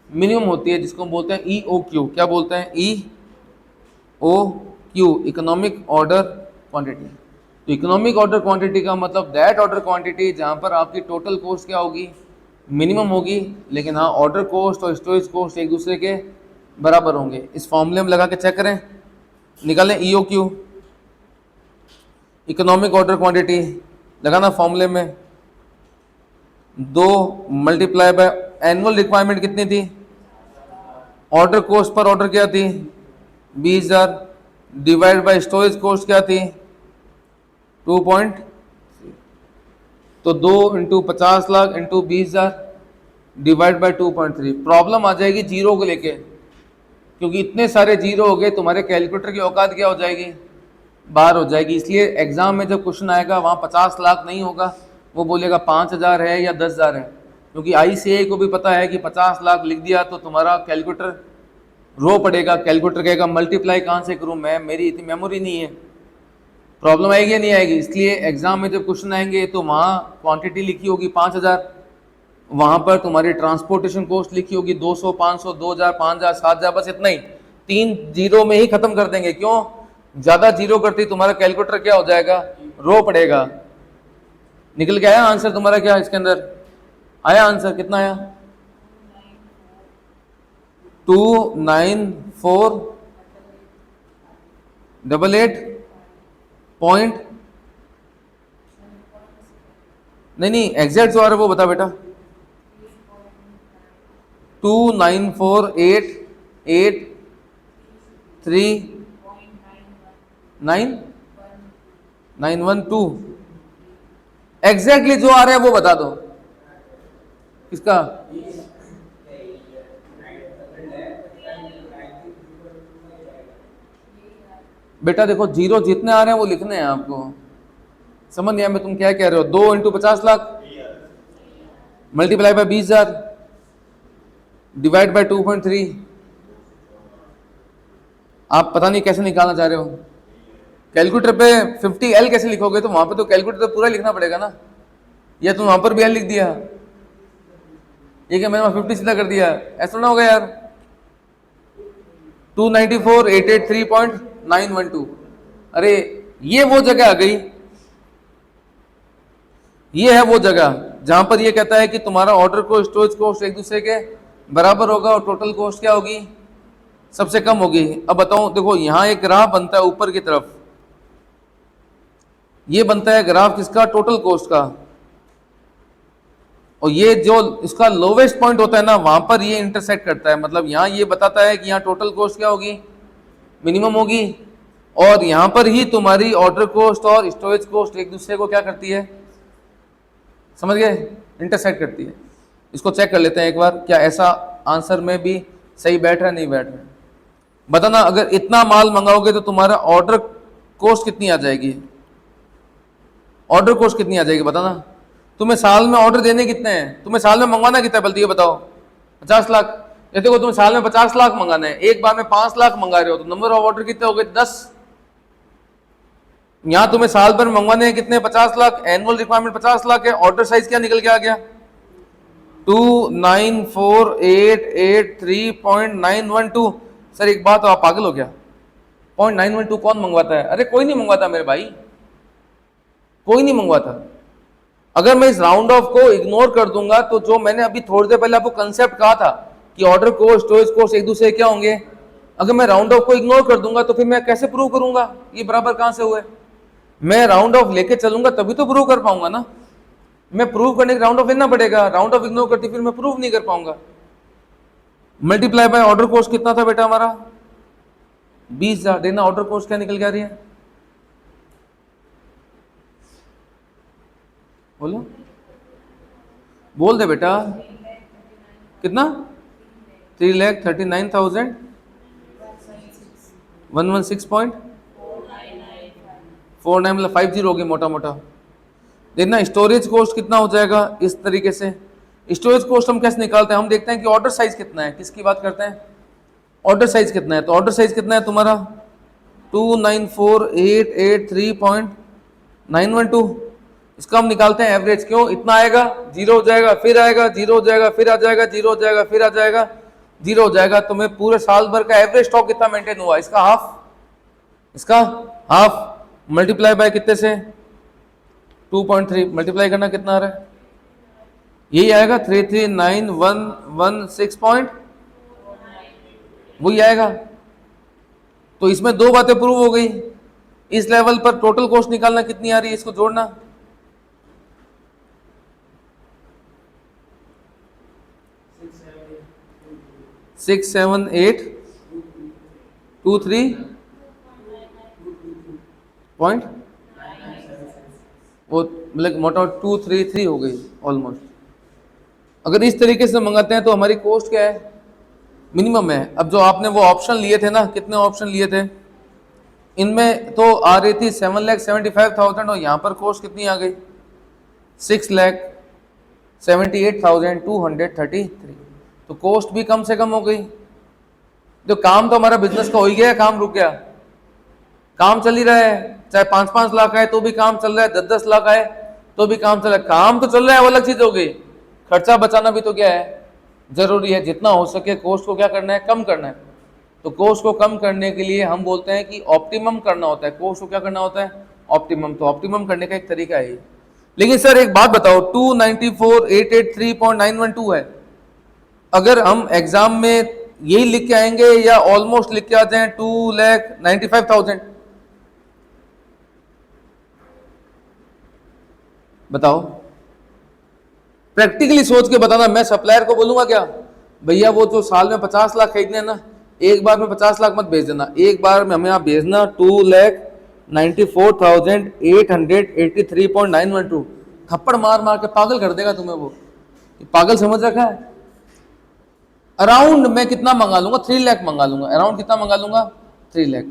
मिनिमम होती है, जिसको हम बोलते हैं ई ओ क्यू। क्या बोलते हैं? E O Q, economic order quantity. तो इकोनॉमिक ऑर्डर क्वांटिटी का मतलब दैट ऑर्डर क्वांटिटी जहां पर आपकी टोटल कॉस्ट क्या होगी? मिनिमम होगी। लेकिन हाँ, ऑर्डर कॉस्ट और स्टोरेज कॉस्ट एक दूसरे के बराबर होंगे। इस फॉर्मूले में लगा के चेक करें, निकालें E O Q, economic order quantity लगाना फॉर्मूले में। 2 मल्टीप्लाई बाय एनुअल रिक्वायरमेंट कितनी थी? ऑर्डर कॉस्ट पर ऑर्डर क्या थी? 20,000 डिवाइड बाय स्टोरेज कॉस्ट क्या थी? 2. तो 2 into 50 lakh into 20,000 divide by 2.3। Problem आ जाएगी जीरो को लेके, क्योंकि इतने सारे जीरो हो गए, तुम्हारे कैलकुलेटर की औकात क्या हो जाएगी? बाहर हो जाएगी। इसलिए एग्जाम में जब क्वेश्चन आएगा वहाँ 50 लाख नहीं होगा, वो बोलेगा 5,000 है या 10,000 है। क्योंकि ICAI को भी पता है कि 50 लाख लिख दिया तो तुम्हारा कैलकुलेटर रो पड़ेगा। कैलकुलेटर कहेगा मल्टीप्लाई कहाँ से करूँ मैं, मेरी इतनी मेमोरी नहीं है। प्रॉब्लम आएगी या नहीं आएगी? इसलिए एग्जाम में जब क्वेश्चन आएंगे तो वहाँ क्वांटिटी लिखी होगी 5,000, वहाँ पर तुम्हारी ट्रांसपोर्टेशन कॉस्ट लिखी होगी 200, 500, 2,000, 5,000, 7,000, बस इतना ही। 3 जीरो में ही खत्म कर देंगे। क्यों? ज्यादा जीरो करती तुम्हारा कैलकुलेटर क्या हो जाएगा? रो पड़ेगा। निकल के आया आंसर तुम्हारा? क्या इसके अंदर आया आंसर? कितना आया? 29488 पॉइंट। नहीं, एग्जैक्ट जो आ रहा है वो बता बेटा। 294,883,912 एग्जैक्टली जो आ रहा है वो बता दो। किसका? बेटा देखो, जीरो जितने आ रहे हैं वो लिखने हैं आपको। समझ नहीं आया मैं तुम क्या कह रहे हो? 2 into 50 lakh multiply by 20,000 divide by 2.3। आप पता नहीं कैसे निकालना चाह रहे हो। कैलकुलेटर पे 50L कैसे लिखोगे? तो वहां पे तो कैलकुलेटर तो पूरा लिखना पड़ेगा ना, या तुम वहां पर भी L लिख दिया? ये क्या मैंने 50 सीधा कर दिया, ऐसा ना होगा यार। 294,883.912, अरे ये वो जगह आ गई, ये है वो जगह जहां पर ये कहता है कि तुम्हारा ऑर्डर को स्टोरेज कॉस्ट एक दूसरे के बराबर होगा और टोटल कॉस्ट क्या होगी, सबसे कम होगी। अब बताओ, देखो यहां एक ग्राफ बनता है ऊपर की तरफ, ये बनता है ग्राफ किसका, टोटल कॉस्ट का, और ये जो इसका लोवेस्ट पॉइंट होता है ना, वहां पर ये इंटरसेक्ट करता है। मतलब यहां ये बताता है कि यहाँ टोटल कॉस्ट क्या होगी, मिनिमम होगी, और यहां पर ही तुम्हारी ऑर्डर कॉस्ट और स्टोरेज कॉस्ट एक दूसरे को क्या करती है, समझ गए, इंटरसेक्ट करती है। इसको चेक कर लेते हैं एक बार, क्या ऐसा आंसर में भी सही बैठ रहा है, नहीं बैठ रहा है। बताना, अगर इतना माल मंगाओगे तो तुम्हारा ऑर्डर कॉस्ट कितनी आ जाएगी, ऑर्डर कॉस्ट कितनी आ जाएगी बताना। तुम्हें साल में ऑर्डर देने कितने हैं, तुम्हें साल में मंगवाना कितना है, बल्कि ये बताओ। 50 लाख, ये देखो तुम्हें साल में 50 लाख मंगाना है, एक बार में 5 लाख मंगा रहे हो, तो नंबर ऑफ ऑर्डर कितने हो गए, 10। यहां तुम्हें साल भर मंगवाने हैं कितने, 50 लाख, एनुअल रिक्वायरमेंट 50 लाख है, ऑर्डर साइज क्या निकल के आ गया, 294,883.912। सर एक बात, आप पागल हो गया, 0.912 कौन मंगवाता है, अरे कोई नहीं मंगवाता मेरे भाई, कोई नहीं मंगवाता। अगर मैं इस राउंड ऑफ को इग्नोर कर दूंगा तो जो मैंने अभी थोड़ी देर पहले आपको कंसेप्ट कहा था कि ऑर्डर कॉस्ट स्टोरेज कॉस्ट एक दूसरे क्या होंगे, अगर मैं राउंड ऑफ को इग्नोर कर दूंगा तो फिर मैं कैसे प्रूव करूंगा ये बराबर कहां से हुए। मैं राउंड ऑफ लेके चलूंगा तभी तो प्रूव कर पाऊंगा ना, मैं प्रूव करने के राउंड ऑफ लेना पड़ेगा, राउंड ऑफ इग्नोर करती फिर मैं प्रूव नहीं कर पाऊंगा। मल्टीप्लाई बाय ऑर्डर कॉस्ट कितना था बेटा हमारा, 20,000, देना ऑर्डर कॉस्ट क्या निकल के आ रही है, बोलो, बोल दे बेटा, कितना, 3,39,116.49, मतलब 50 हो गई मोटा मोटा। देखना स्टोरेज कॉस्ट कितना हो जाएगा इस तरीके से। स्टोरेज कॉस्ट हम कैसे निकालते हैं, हम देखते हैं कि ऑर्डर साइज कितना है, किसकी बात करते हैं, ऑर्डर साइज कितना है, तो ऑर्डर साइज कितना है तुम्हारा 294,883.912, इसका हम निकालते हैं एवरेज, क्यों, इतना आएगा, जीरो हो जाएगा, फिर आएगा, जीरो हो जाएगा, फिर आ जाएगा, जीरो हो जाएगा, फिर आ जाएगा, जीरो हो जाएगा। तो मैं पूरे साल भर का एवरेज स्टॉक कितना मेंटेन हुआ, इसका हाफ, इसका हाफ, मल्टीप्लाई बाय कितने से 2.3, मल्टीप्लाई करना कितना आ रहा है, यही आएगा 339,116 वही आएगा। तो इसमें दो बातें प्रूव हो गई, इस लेवल पर टोटल कॉस्ट निकालना कितनी आ रही है, इसको जोड़ना, six seven eight two three point, वो मतलब मोटा 233 हो गई ऑलमोस्ट। अगर इस तरीके से मंगाते हैं तो हमारी कॉस्ट क्या है, मिनिमम है। अब जो आपने वो ऑप्शन लिए थे ना, कितने ऑप्शन लिए थे, इनमें तो आ रही थी 7,75,000 और यहाँ पर कॉस्ट कितनी आ गई 6,78,233, तो कॉस्ट भी कम से कम हो गई। जो काम तो हमारा बिजनेस का हो ही गया, काम रुक गया, काम चल ही रहा है, चाहे 5-5 लाख आए तो भी काम चल रहा है, 10-10 लाख आए तो भी काम चल रहा है, काम तो चल रहा है, वो अलग चीज हो गई। खर्चा बचाना भी तो क्या है, जरूरी है, जितना हो सके कॉस्ट को क्या करना है, कम करना है। तो कॉस्ट को कम करने के लिए हम बोलते हैं कि ऑप्टिमम करना होता है, कॉस्ट को क्या करना होता है, ऑप्टिमम। तो ऑप्टिमम करने का एक तरीका है। लेकिन सर एक बात बताओ, 294,883.912 है, अगर हम एग्जाम में यही लिख के आएंगे या ऑलमोस्ट लिख के आ जाए 2,95,000, बताओ, प्रैक्टिकली सोच के बताना। मैं सप्लायर को बोलूंगा क्या, भैया वो जो साल में 50 लाख खरीदने हैं ना, एक बार में 50 लाख मत भेज देना, एक बार में हमें आप भेजना 2,94,883.912। थप्पड़ मार मार के पागल कर देगा तुम्हें वो, पागल समझ रखा है। अराउंड मैं कितना मंगा लूंगा, 3 लाख मंगा लूंगा, अराउंड कितना मंगा लूंगा, 3 लाख,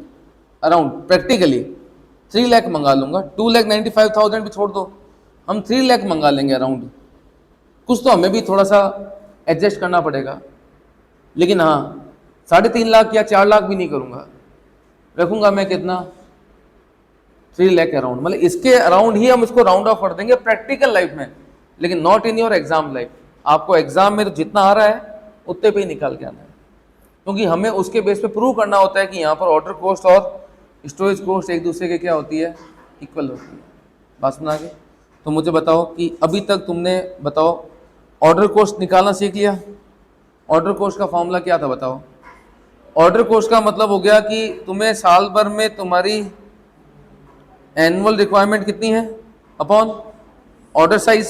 अराउंड प्रैक्टिकली 3 लाख मंगा लूंगा। 2,95,000 भी छोड़ दो, हम 3 लाख मंगा लेंगे अराउंड। कुछ तो हमें भी थोड़ा सा एडजस्ट करना पड़ेगा, लेकिन हाँ 3.5 लाख या 4 लाख भी नहीं करूंगा, रखूंगा मैं कितना 3 लाख अराउंड। मतलब इसके अराउंड ही हम इसको राउंड ऑफ कर देंगे प्रैक्टिकल लाइफ में, लेकिन not in your exam life. आपको एग्जाम में तो जितना आ रहा है उतने पे ही निकाल के आना है, क्योंकि हमें उसके बेस पे प्रूव करना होता है कि यहाँ पर ऑर्डर कॉस्ट और स्टोरेज कॉस्ट एक दूसरे के क्या होती है, इक्वल होती है। बात सुना के? तो मुझे बताओ कि अभी तक तुमने बताओ ऑर्डर कॉस्ट निकालना सीख लिया? ऑर्डर कॉस्ट का फॉर्मूला क्या था बताओ? ऑर्डर कॉस्ट का मतलब हो गया कि तुम्हें साल भर में तुम्हारी एनुअल रिक्वायरमेंट कितनी है upon order size.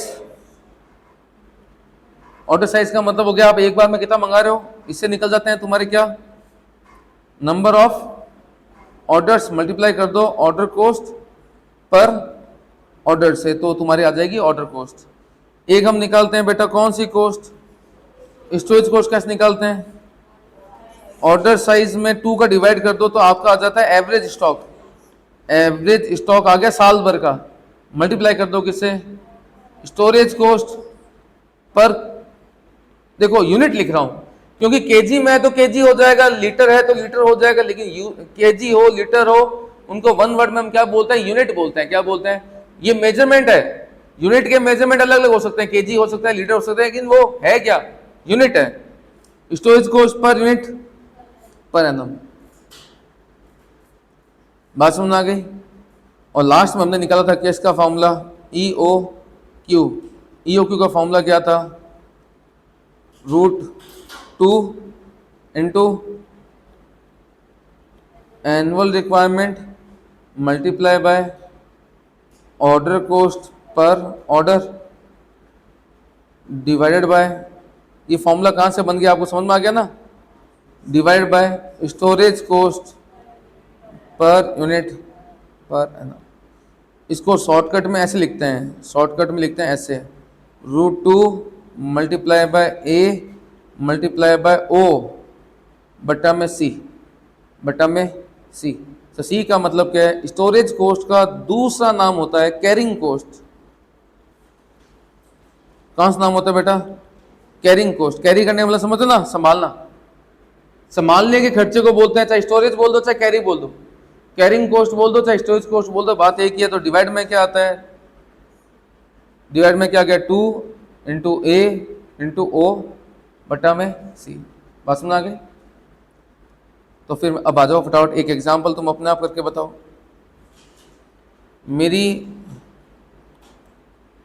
Order size का मतलब हो गया आप एक बार में कितना मंगा रहे हो, इससे निकल जाते हैं तुम्हारे क्या, नंबर ऑफ ऑर्डर्स मल्टीप्लाई कर दो ऑर्डर कॉस्ट पर ऑर्डर से, तो तुम्हारी आ जाएगी ऑर्डर कॉस्ट। एक हम निकालते हैं बेटा कौन सी कॉस्ट, स्टोरेज कॉस्ट कैसे निकालते हैं, ऑर्डर साइज में 2 का डिवाइड कर दो तो आपका आ जाता है एवरेज स्टॉक। एवरेज स्टॉक आ गया साल भर का, मल्टीप्लाई कर दो किससे, स्टोरेज कॉस्ट पर, देखो यूनिट लिख रहा हूं क्योंकि केजी में है तो केजी हो जाएगा, लीटर है तो लीटर हो जाएगा, लेकिन केजी हो लीटर हो उनको वन वर्ड में हम क्या बोलते हैं, यूनिट बोलते हैं। क्या बोलते हैं? ये मेजरमेंट है, यूनिट के मेजरमेंट अलग अलग हो सकते हैं, केजी हो सकता है, लीटर हो सकता है, लेकिन वो है क्या, यूनिट है। Storage cost per unit per annum. बात समझ आ गई? और लास्ट में हमने निकाला था किस का formula, EOQ. EOQ का फॉर्मूला क्या था, √2 into annual requirement multiply by order cost पर ऑर्डर डिवाइडेड बाय, ये फॉर्मूला कहाँ से बन गया आपको समझ में आ गया ना, divide by storage cost per unit per annum. इसको शॉर्टकट में ऐसे लिखते हैं, शॉर्टकट में लिखते हैं ऐसे, √2 multiply by A multiply by O बटा में सी, बटा में सी। तो सी का मतलब क्या है, स्टोरेज कॉस्ट का दूसरा नाम होता है कैरिंग कॉस्ट। कौन सा नाम होता है बेटा, कैरिंग कॉस्ट। कैरी करने वाला समझो ना, संभालना, संभालने के खर्चे को बोलते हैं, चाहे स्टोरेज बोल दो चाहे कैरी बोल दो, कैरिंग कॉस्ट बोल दो चाहे स्टोरेज कॉस्ट बोल दो, बात एक ही है। तो डिवाइड में क्या आता है, डिवाइड में क्या गया, 2 इंटू ए इंटू ओ बटा में सी। बात समझ आ गई? तो फिर अब आ जाओ फटाफट, एक एग्जांपल तुम अपने आप करके बताओ। मेरी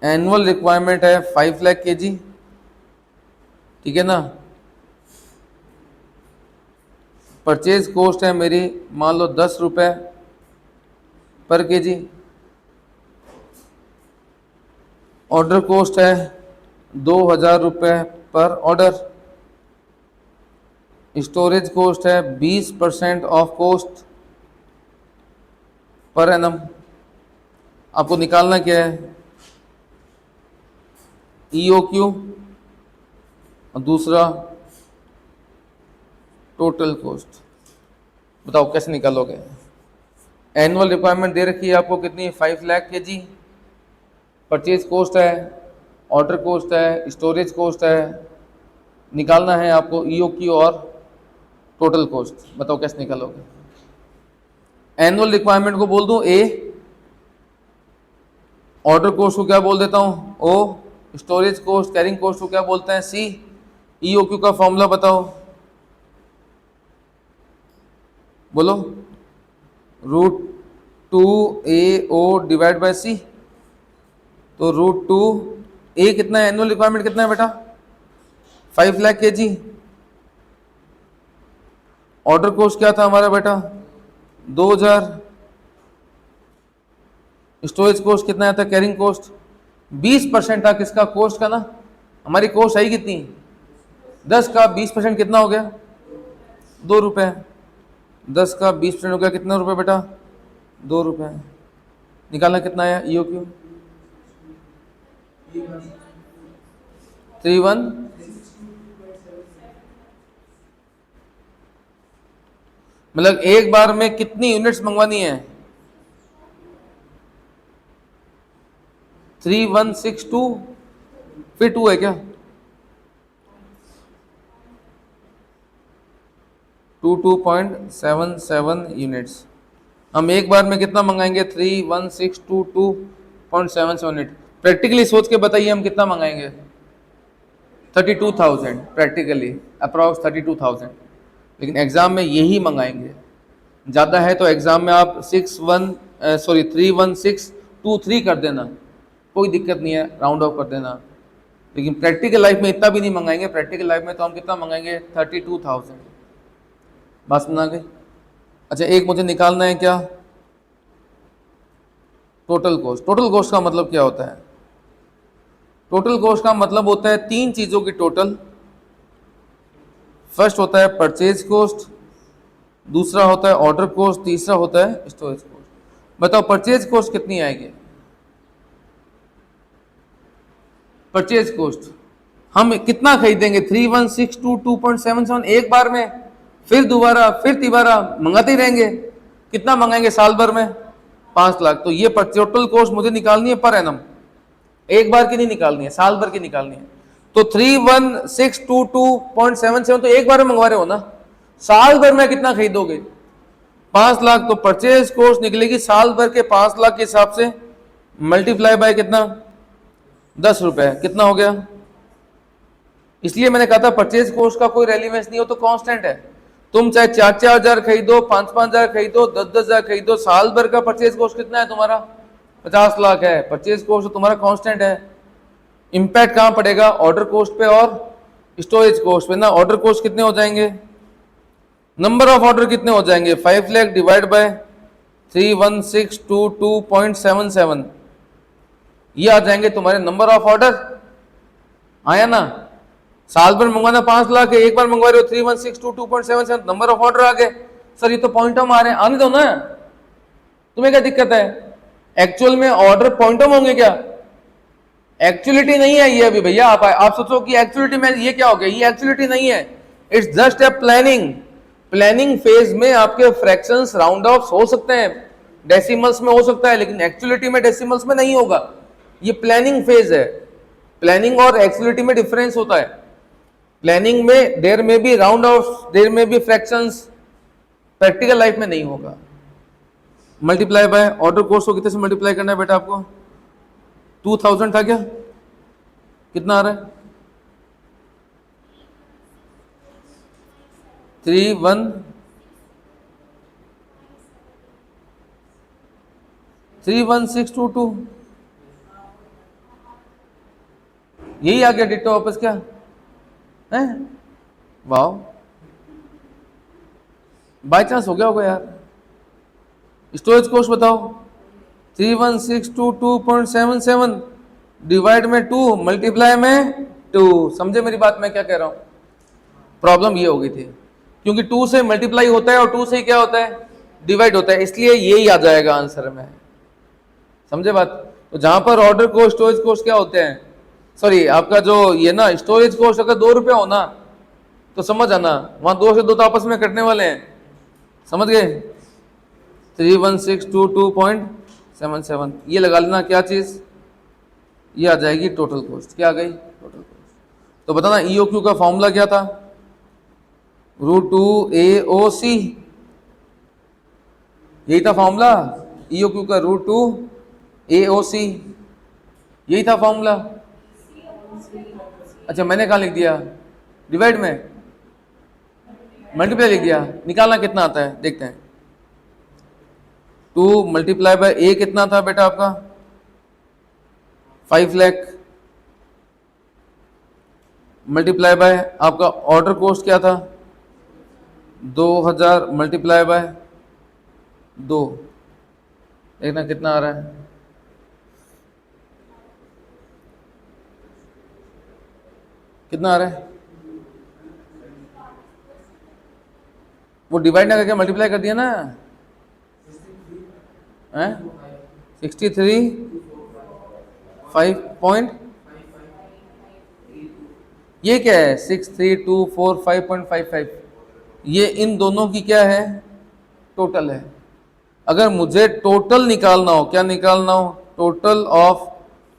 एनुअल रिक्वायरमेंट है 5 लाख केजी, ठीक है ना, परचेज कॉस्ट है मेरी मान लो 10 रुपये पर केजी, ऑर्डर कॉस्ट है 2000 रुपये पर ऑर्डर, स्टोरेज कॉस्ट है 20% ऑफ कॉस्ट पर एनम। आपको निकालना क्या है, ईओ क्यू और दूसरा टोटल कॉस्ट। बताओ कैसे निकालोगे? एनुअल रिक्वायरमेंट दे रखी है आपको कितनी, 5 लाख केजी, परचेज कॉस्ट है, ऑर्डर कॉस्ट है, स्टोरेज कॉस्ट है, निकालना है आपको ईओ क्यू और टोटल कॉस्ट। बताओ कैसे निकालोगे? एनुअल रिक्वायरमेंट को बोल दूं ए, ऑर्डर कॉस्ट को क्या बोल देता हूं ओ, स्टोरेज कॉस्ट कैरिंग कॉस्ट को क्या बोलते हैं सी, ईओ क्यू का फॉर्मूला बताओ, बोलो, √2 ए ओ डिवाइड बाय सी। तो √2 ए कितना है, एनुअल रिक्वायरमेंट कितना है बेटा, 5 लाख केजी, ऑर्डर कॉस्ट क्या था हमारा बेटा 2000, स्टोरेज कॉस्ट कितना आता है, कैरिंग कॉस्ट 20% था किसका, कॉस्ट का ना, हमारी कॉस्ट आई कितनी 10 का 20% कितना हो गया 2 रुपये, 10 का 20% हो गया कितना रुपये बेटा 2 रुपये। निकालना कितना आया ईओ क्यू, 31, मतलब एक बार में कितनी यूनिट्स मंगवानी है, 3162, फिर 2 है क्या, 22.77 यूनिट्स। हम एक बार में कितना मंगाएंगे, 31622.77 यूनिट। प्रैक्टिकली सोच के बताइए हम कितना मंगाएंगे, 32,000 प्रैक्टिकली, अप्रॉक्स 32,000, लेकिन एग्जाम में यही मंगाएंगे। ज़्यादा है तो एग्जाम में आप 31623 कर देना, कोई दिक्कत नहीं है, राउंड ऑफ कर देना। लेकिन प्रैक्टिकल लाइफ में इतना भी नहीं मंगाएंगे। प्रैक्टिकल लाइफ में तो हम कितना मंगाएंगे, 32,000। बात सुना गई? अच्छा, एक मुझे निकालना है क्या, टोटल कॉस्ट। टोटल कॉस्ट का मतलब क्या होता है? टोटल कॉस्ट का मतलब होता है तीन चीजों की टोटल। फर्स्ट होता है परचेज कॉस्ट, दूसरा होता है ऑर्डर कॉस्ट, तीसरा होता है स्टोरेज कॉस्ट। बताओ परचेज कॉस्ट कितनी आएगी? परचेज कॉस्ट हम कितना खरीदेंगे, 31,622.77 एक बार में, फिर दोबारा फिर तिबारा मंगाते ही रहेंगे। कितना मंगाएंगे साल भर में? 5 लाख। तो ये टोटल कॉस्ट मुझे निकालनी है पर एनम, एक बार की नहीं निकालनी है, साल भर की निकालनी है। तो 31,622.77 तो एक बार में मंगवा रहे हो ना, साल भर में कितना खरीदोगे? 5 लाख। तो परचेज कॉस्ट निकलेगी साल भर के 5 लाख के हिसाब से, मल्टीप्लाई बाय कितना, 10 रुपए। कितना हो गया? इसलिए मैंने कहा था परचेज कॉस्ट का कोई रेलिवेंस नहीं हो तो कांस्टेंट है। तुम चाहे 4-4 हजार खरीदो, 5-5 हजार खरीदो, 10-10 हजार खरीदो, साल भर का परचेज कॉस्ट कितना है तुम्हारा? 50 लाख है। परचेज कॉस्ट तो तुम्हारा कांस्टेंट है। इंपैक्ट कहां पड़ेगा? ऑर्डर कॉस्ट पे और स्टोरेज कॉस्ट पे ना। ऑर्डर कॉस्ट कितने हो जाएंगे, नंबर ऑफ ऑर्डर कितने हो जाएंगे, 5 लाख डिवाइड बाय 31,622.77, ये आ जाएंगे तुम्हारे नंबर ऑफ ऑर्डर। आया ना? साल भर मंगवाना 5 लाख है, एक बार मंगवा रहे हो 31,622.77, नंबर ऑफ ऑर्डर आ गए। सर ये तो पॉइंटम आ रहे हैं, आने दो ना, तुम्हें क्या दिक्कत है? एक्चुअल में ऑर्डर पॉइंटम होंगे क्या? एक्चुअलिटी नहीं है ये अभी भैया। आप सोचो कि एक्चुअलिटी में ये क्या हो गया, ये एक्चुअलिटी नहीं है, it's just a planning. Planning phase में आपके फ्रैक्शंस राउंड ऑफ हो सकते हैं, डेसिमल्स में हो सकता है, लेकिन एक्चुअलिटी में डेसिमल्स में नहीं होगा। ये प्लानिंग फेज है। प्लानिंग और एक्चुअलिटी में डिफरेंस होता है। प्लानिंग में देयर में भी राउंड ऑफ, देयर में भी फ्रैक्शंस, प्रैक्टिकल लाइफ में नहीं होगा। मल्टीप्लाई बाय ऑर्डर कॉस्ट को कितने से मल्टीप्लाई करना है बेटा आपको? 2000 था क्या? कितना आ रहा है? 31622, यही आ गया डिटो वापस क्या है? वाह, बाय चांस हो गया होगा यार। स्टोरेज कॉस्ट बताओ, 31,622.77 डिवाइड में 2, मल्टीप्लाई में 2। समझे मेरी बात मैं क्या कह रहा हूं? प्रॉब्लम ये हो गई थी क्योंकि 2 से मल्टीप्लाई होता है और 2 से क्या होता है, डिवाइड होता है, इसलिए यही आ जाएगा आंसर में। समझे बात? तो जहां पर ऑर्डर कॉस्ट, स्टोरेज कॉस्ट क्या होते हैं, सॉरी आपका जो ये ना स्टोरेज कॉस्ट अगर 2 रुपया हो ना तो समझ आना, वहां 2 से 2 तो आपस में कटने वाले हैं। समझ गए? 31,622.77 ये लगा लेना। क्या चीज? ये आ जाएगी टोटल कॉस्ट। क्या आ गई? Total cost. तो बताना ईओक्यू का फॉर्मूला क्या था? √2 AOC, यही था फॉर्मूला। ईओक्यू का √2 AOC, यही था फॉर्मूला। अच्छा मैंने कहा लिख दिया, डिवाइड में मल्टीप्लाई लिख दिया। निकालना कितना आता है देखते हैं। 2 मल्टीप्लाई बाय ए कितना था बेटा आपका? 5 लाख। मल्टीप्लाई बाय आपका ऑर्डर कॉस्ट क्या था? 2000 मल्टीप्लाई बाय 2, देखना कितना आ रहा है। कितना आ रहा है? वो डिवाइड ना करके मल्टीप्लाई कर दिया ना, 63 5. ये क्या है? 63,245.55, ये इन दोनों की क्या है? टोटल है। अगर मुझे टोटल निकालना हो, क्या निकालना हो? Total of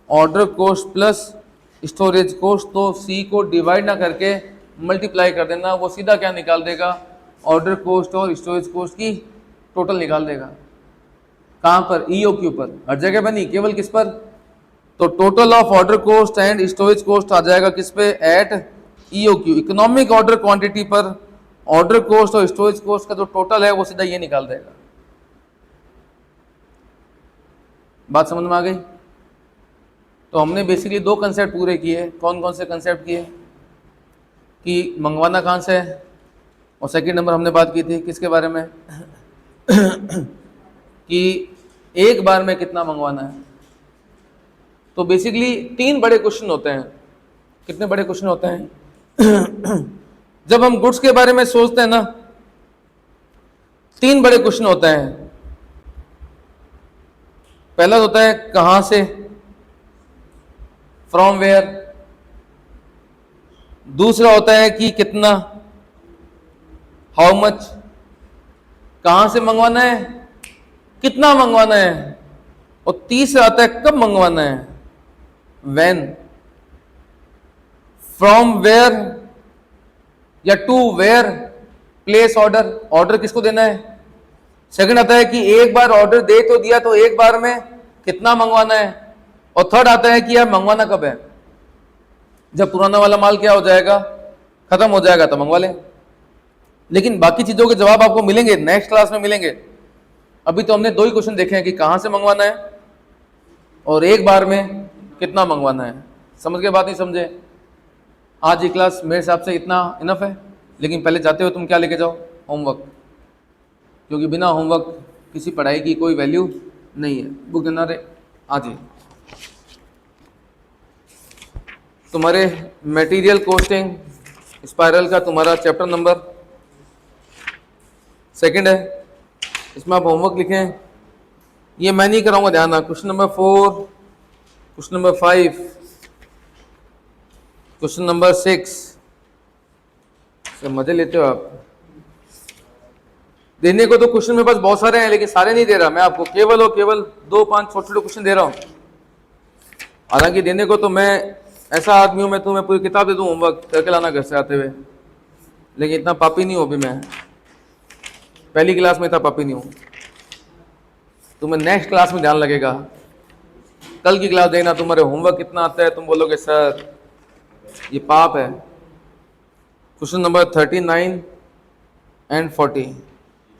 order cost plus storage cost, तो सी को डिवाइड ना करके मल्टीप्लाई कर देना, वो सीधा क्या निकाल देगा? ऑर्डर कॉस्ट और स्टोरेज कॉस्ट की टोटल निकाल देगा। कहाँ पर? ईओक्यू पर। हर जगह पर नहीं, केवल किस पर? तो total of order cost and storage cost आ जाएगा किस पे, at EOQ, economic order quantity पर ऑर्डर कॉस्ट और स्टोरेज कॉस्ट का जो टोटल है वो सीधा ये निकाल देगा। बात समझ में आ गई? तो हमने बेसिकली दो कंसेप्ट पूरे किए। कौन कौन से कंसेप्ट किए? कि मंगवाना कहाँ से है, और सेकंड नंबर हमने बात की थी किसके बारे में कि एक बार में कितना मंगवाना है। तो बेसिकली तीन बड़े क्वेश्चन होते हैं। कितने बड़े क्वेश्चन होते हैं जब हम गुड्स के बारे में सोचते हैं ना, तीन बड़े क्वेश्चन होते हैं। पहला होता है कहां से, फ्रॉम वेयर। दूसरा होता है कि कितना, हाउ मच, कहां से मंगवाना है, कितना मंगवाना है। और तीसरा आता है कब मंगवाना है, व्हेन। फ्रॉम वेयर या to where, place order, order किसको देना है। सेकंड आता है कि एक बार ऑर्डर दे तो दिया, तो एक बार में कितना मंगवाना है। और थर्ड आता है कि यार मंगवाना कब है, जब पुराना वाला माल क्या हो जाएगा, खत्म हो जाएगा तो मंगवा लें। लेकिन बाकी चीजों के जवाब आपको मिलेंगे नेक्स्ट क्लास में मिलेंगे। अभी तो हमने दो ही क्वेश्चन देखे हैं कि कहां से मंगवाना है और एक बार में कितना मंगवाना है। समझ के बात नहीं समझे? आज की क्लास मेरे हिसाब से इतना इनफ है। लेकिन पहले जाते हो तुम क्या लेके जाओ, होमवर्क, क्योंकि बिना होमवर्क किसी पढ़ाई की कोई वैल्यू नहीं है। बुक देना रे आज ही। तुम्हारे मटेरियल कॉस्टिंग स्पाइरल का तुम्हारा चैप्टर नंबर सेकंड है, इसमें आप होमवर्क लिखें। ये मैं नहीं कराऊंगा, ध्यान रखना। Question number 4, question number 5, question number 6। मजे लेते हो आप। देने को तो क्वेश्चन मेरे पास बहुत सारे हैं, लेकिन सारे नहीं दे रहा मैं आपको, केवल और केवल 2-5 छोटे छोटे क्वेश्चन दे रहा हूं। हालांकि देने को तो मैं ऐसा आदमी हूं, मैं तुम्हें पूरी किताब दे दूं होमवर्क करके लाना घर से आते हुए, लेकिन इतना पापी नहीं हूं अभी मैं। पहली क्लास में इतना पापी नहीं हूं। तुम्हें नेक्स्ट क्लास में ध्यान लगेगा। कल की क्लास देखना, तुम्हारे होमवर्क कितना आता है, तुम बोलोगे सर ये पाप है। क्वेश्चन नंबर 39 एंड 40,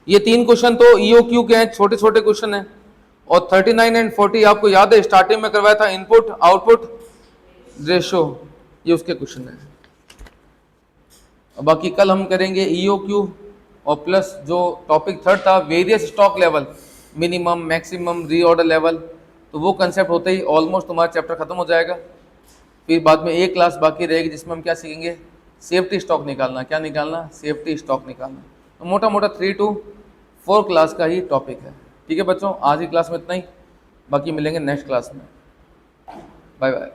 ये तीन क्वेश्चन तो ईओक्यू के हैं, छोटे छोटे क्वेश्चन हैं। और 39 एंड 40 आपको याद है स्टार्टिंग में करवाया था, इनपुट आउटपुट रेशो, ये उसके क्वेश्चन है। और बाकी कल हम करेंगे ईओक्यू और प्लस जो टॉपिक थर्ड था various stock level, minimum maximum reorder level. तो वो कंसेप्ट होते ही ऑलमोस्ट तुम्हारा चैप्टर खत्म हो जाएगा। फिर बाद में एक क्लास बाकी रहेगी जिसमें हम क्या सीखेंगे, सेफ्टी स्टॉक निकालना। क्या निकालना, सेफ्टी स्टॉक निकालना। तो मोटा मोटा 3 to 4 क्लास का ही टॉपिक है। ठीक है बच्चों, आज की क्लास में इतना ही, बाकी मिलेंगे नेक्स्ट क्लास में। Bye bye.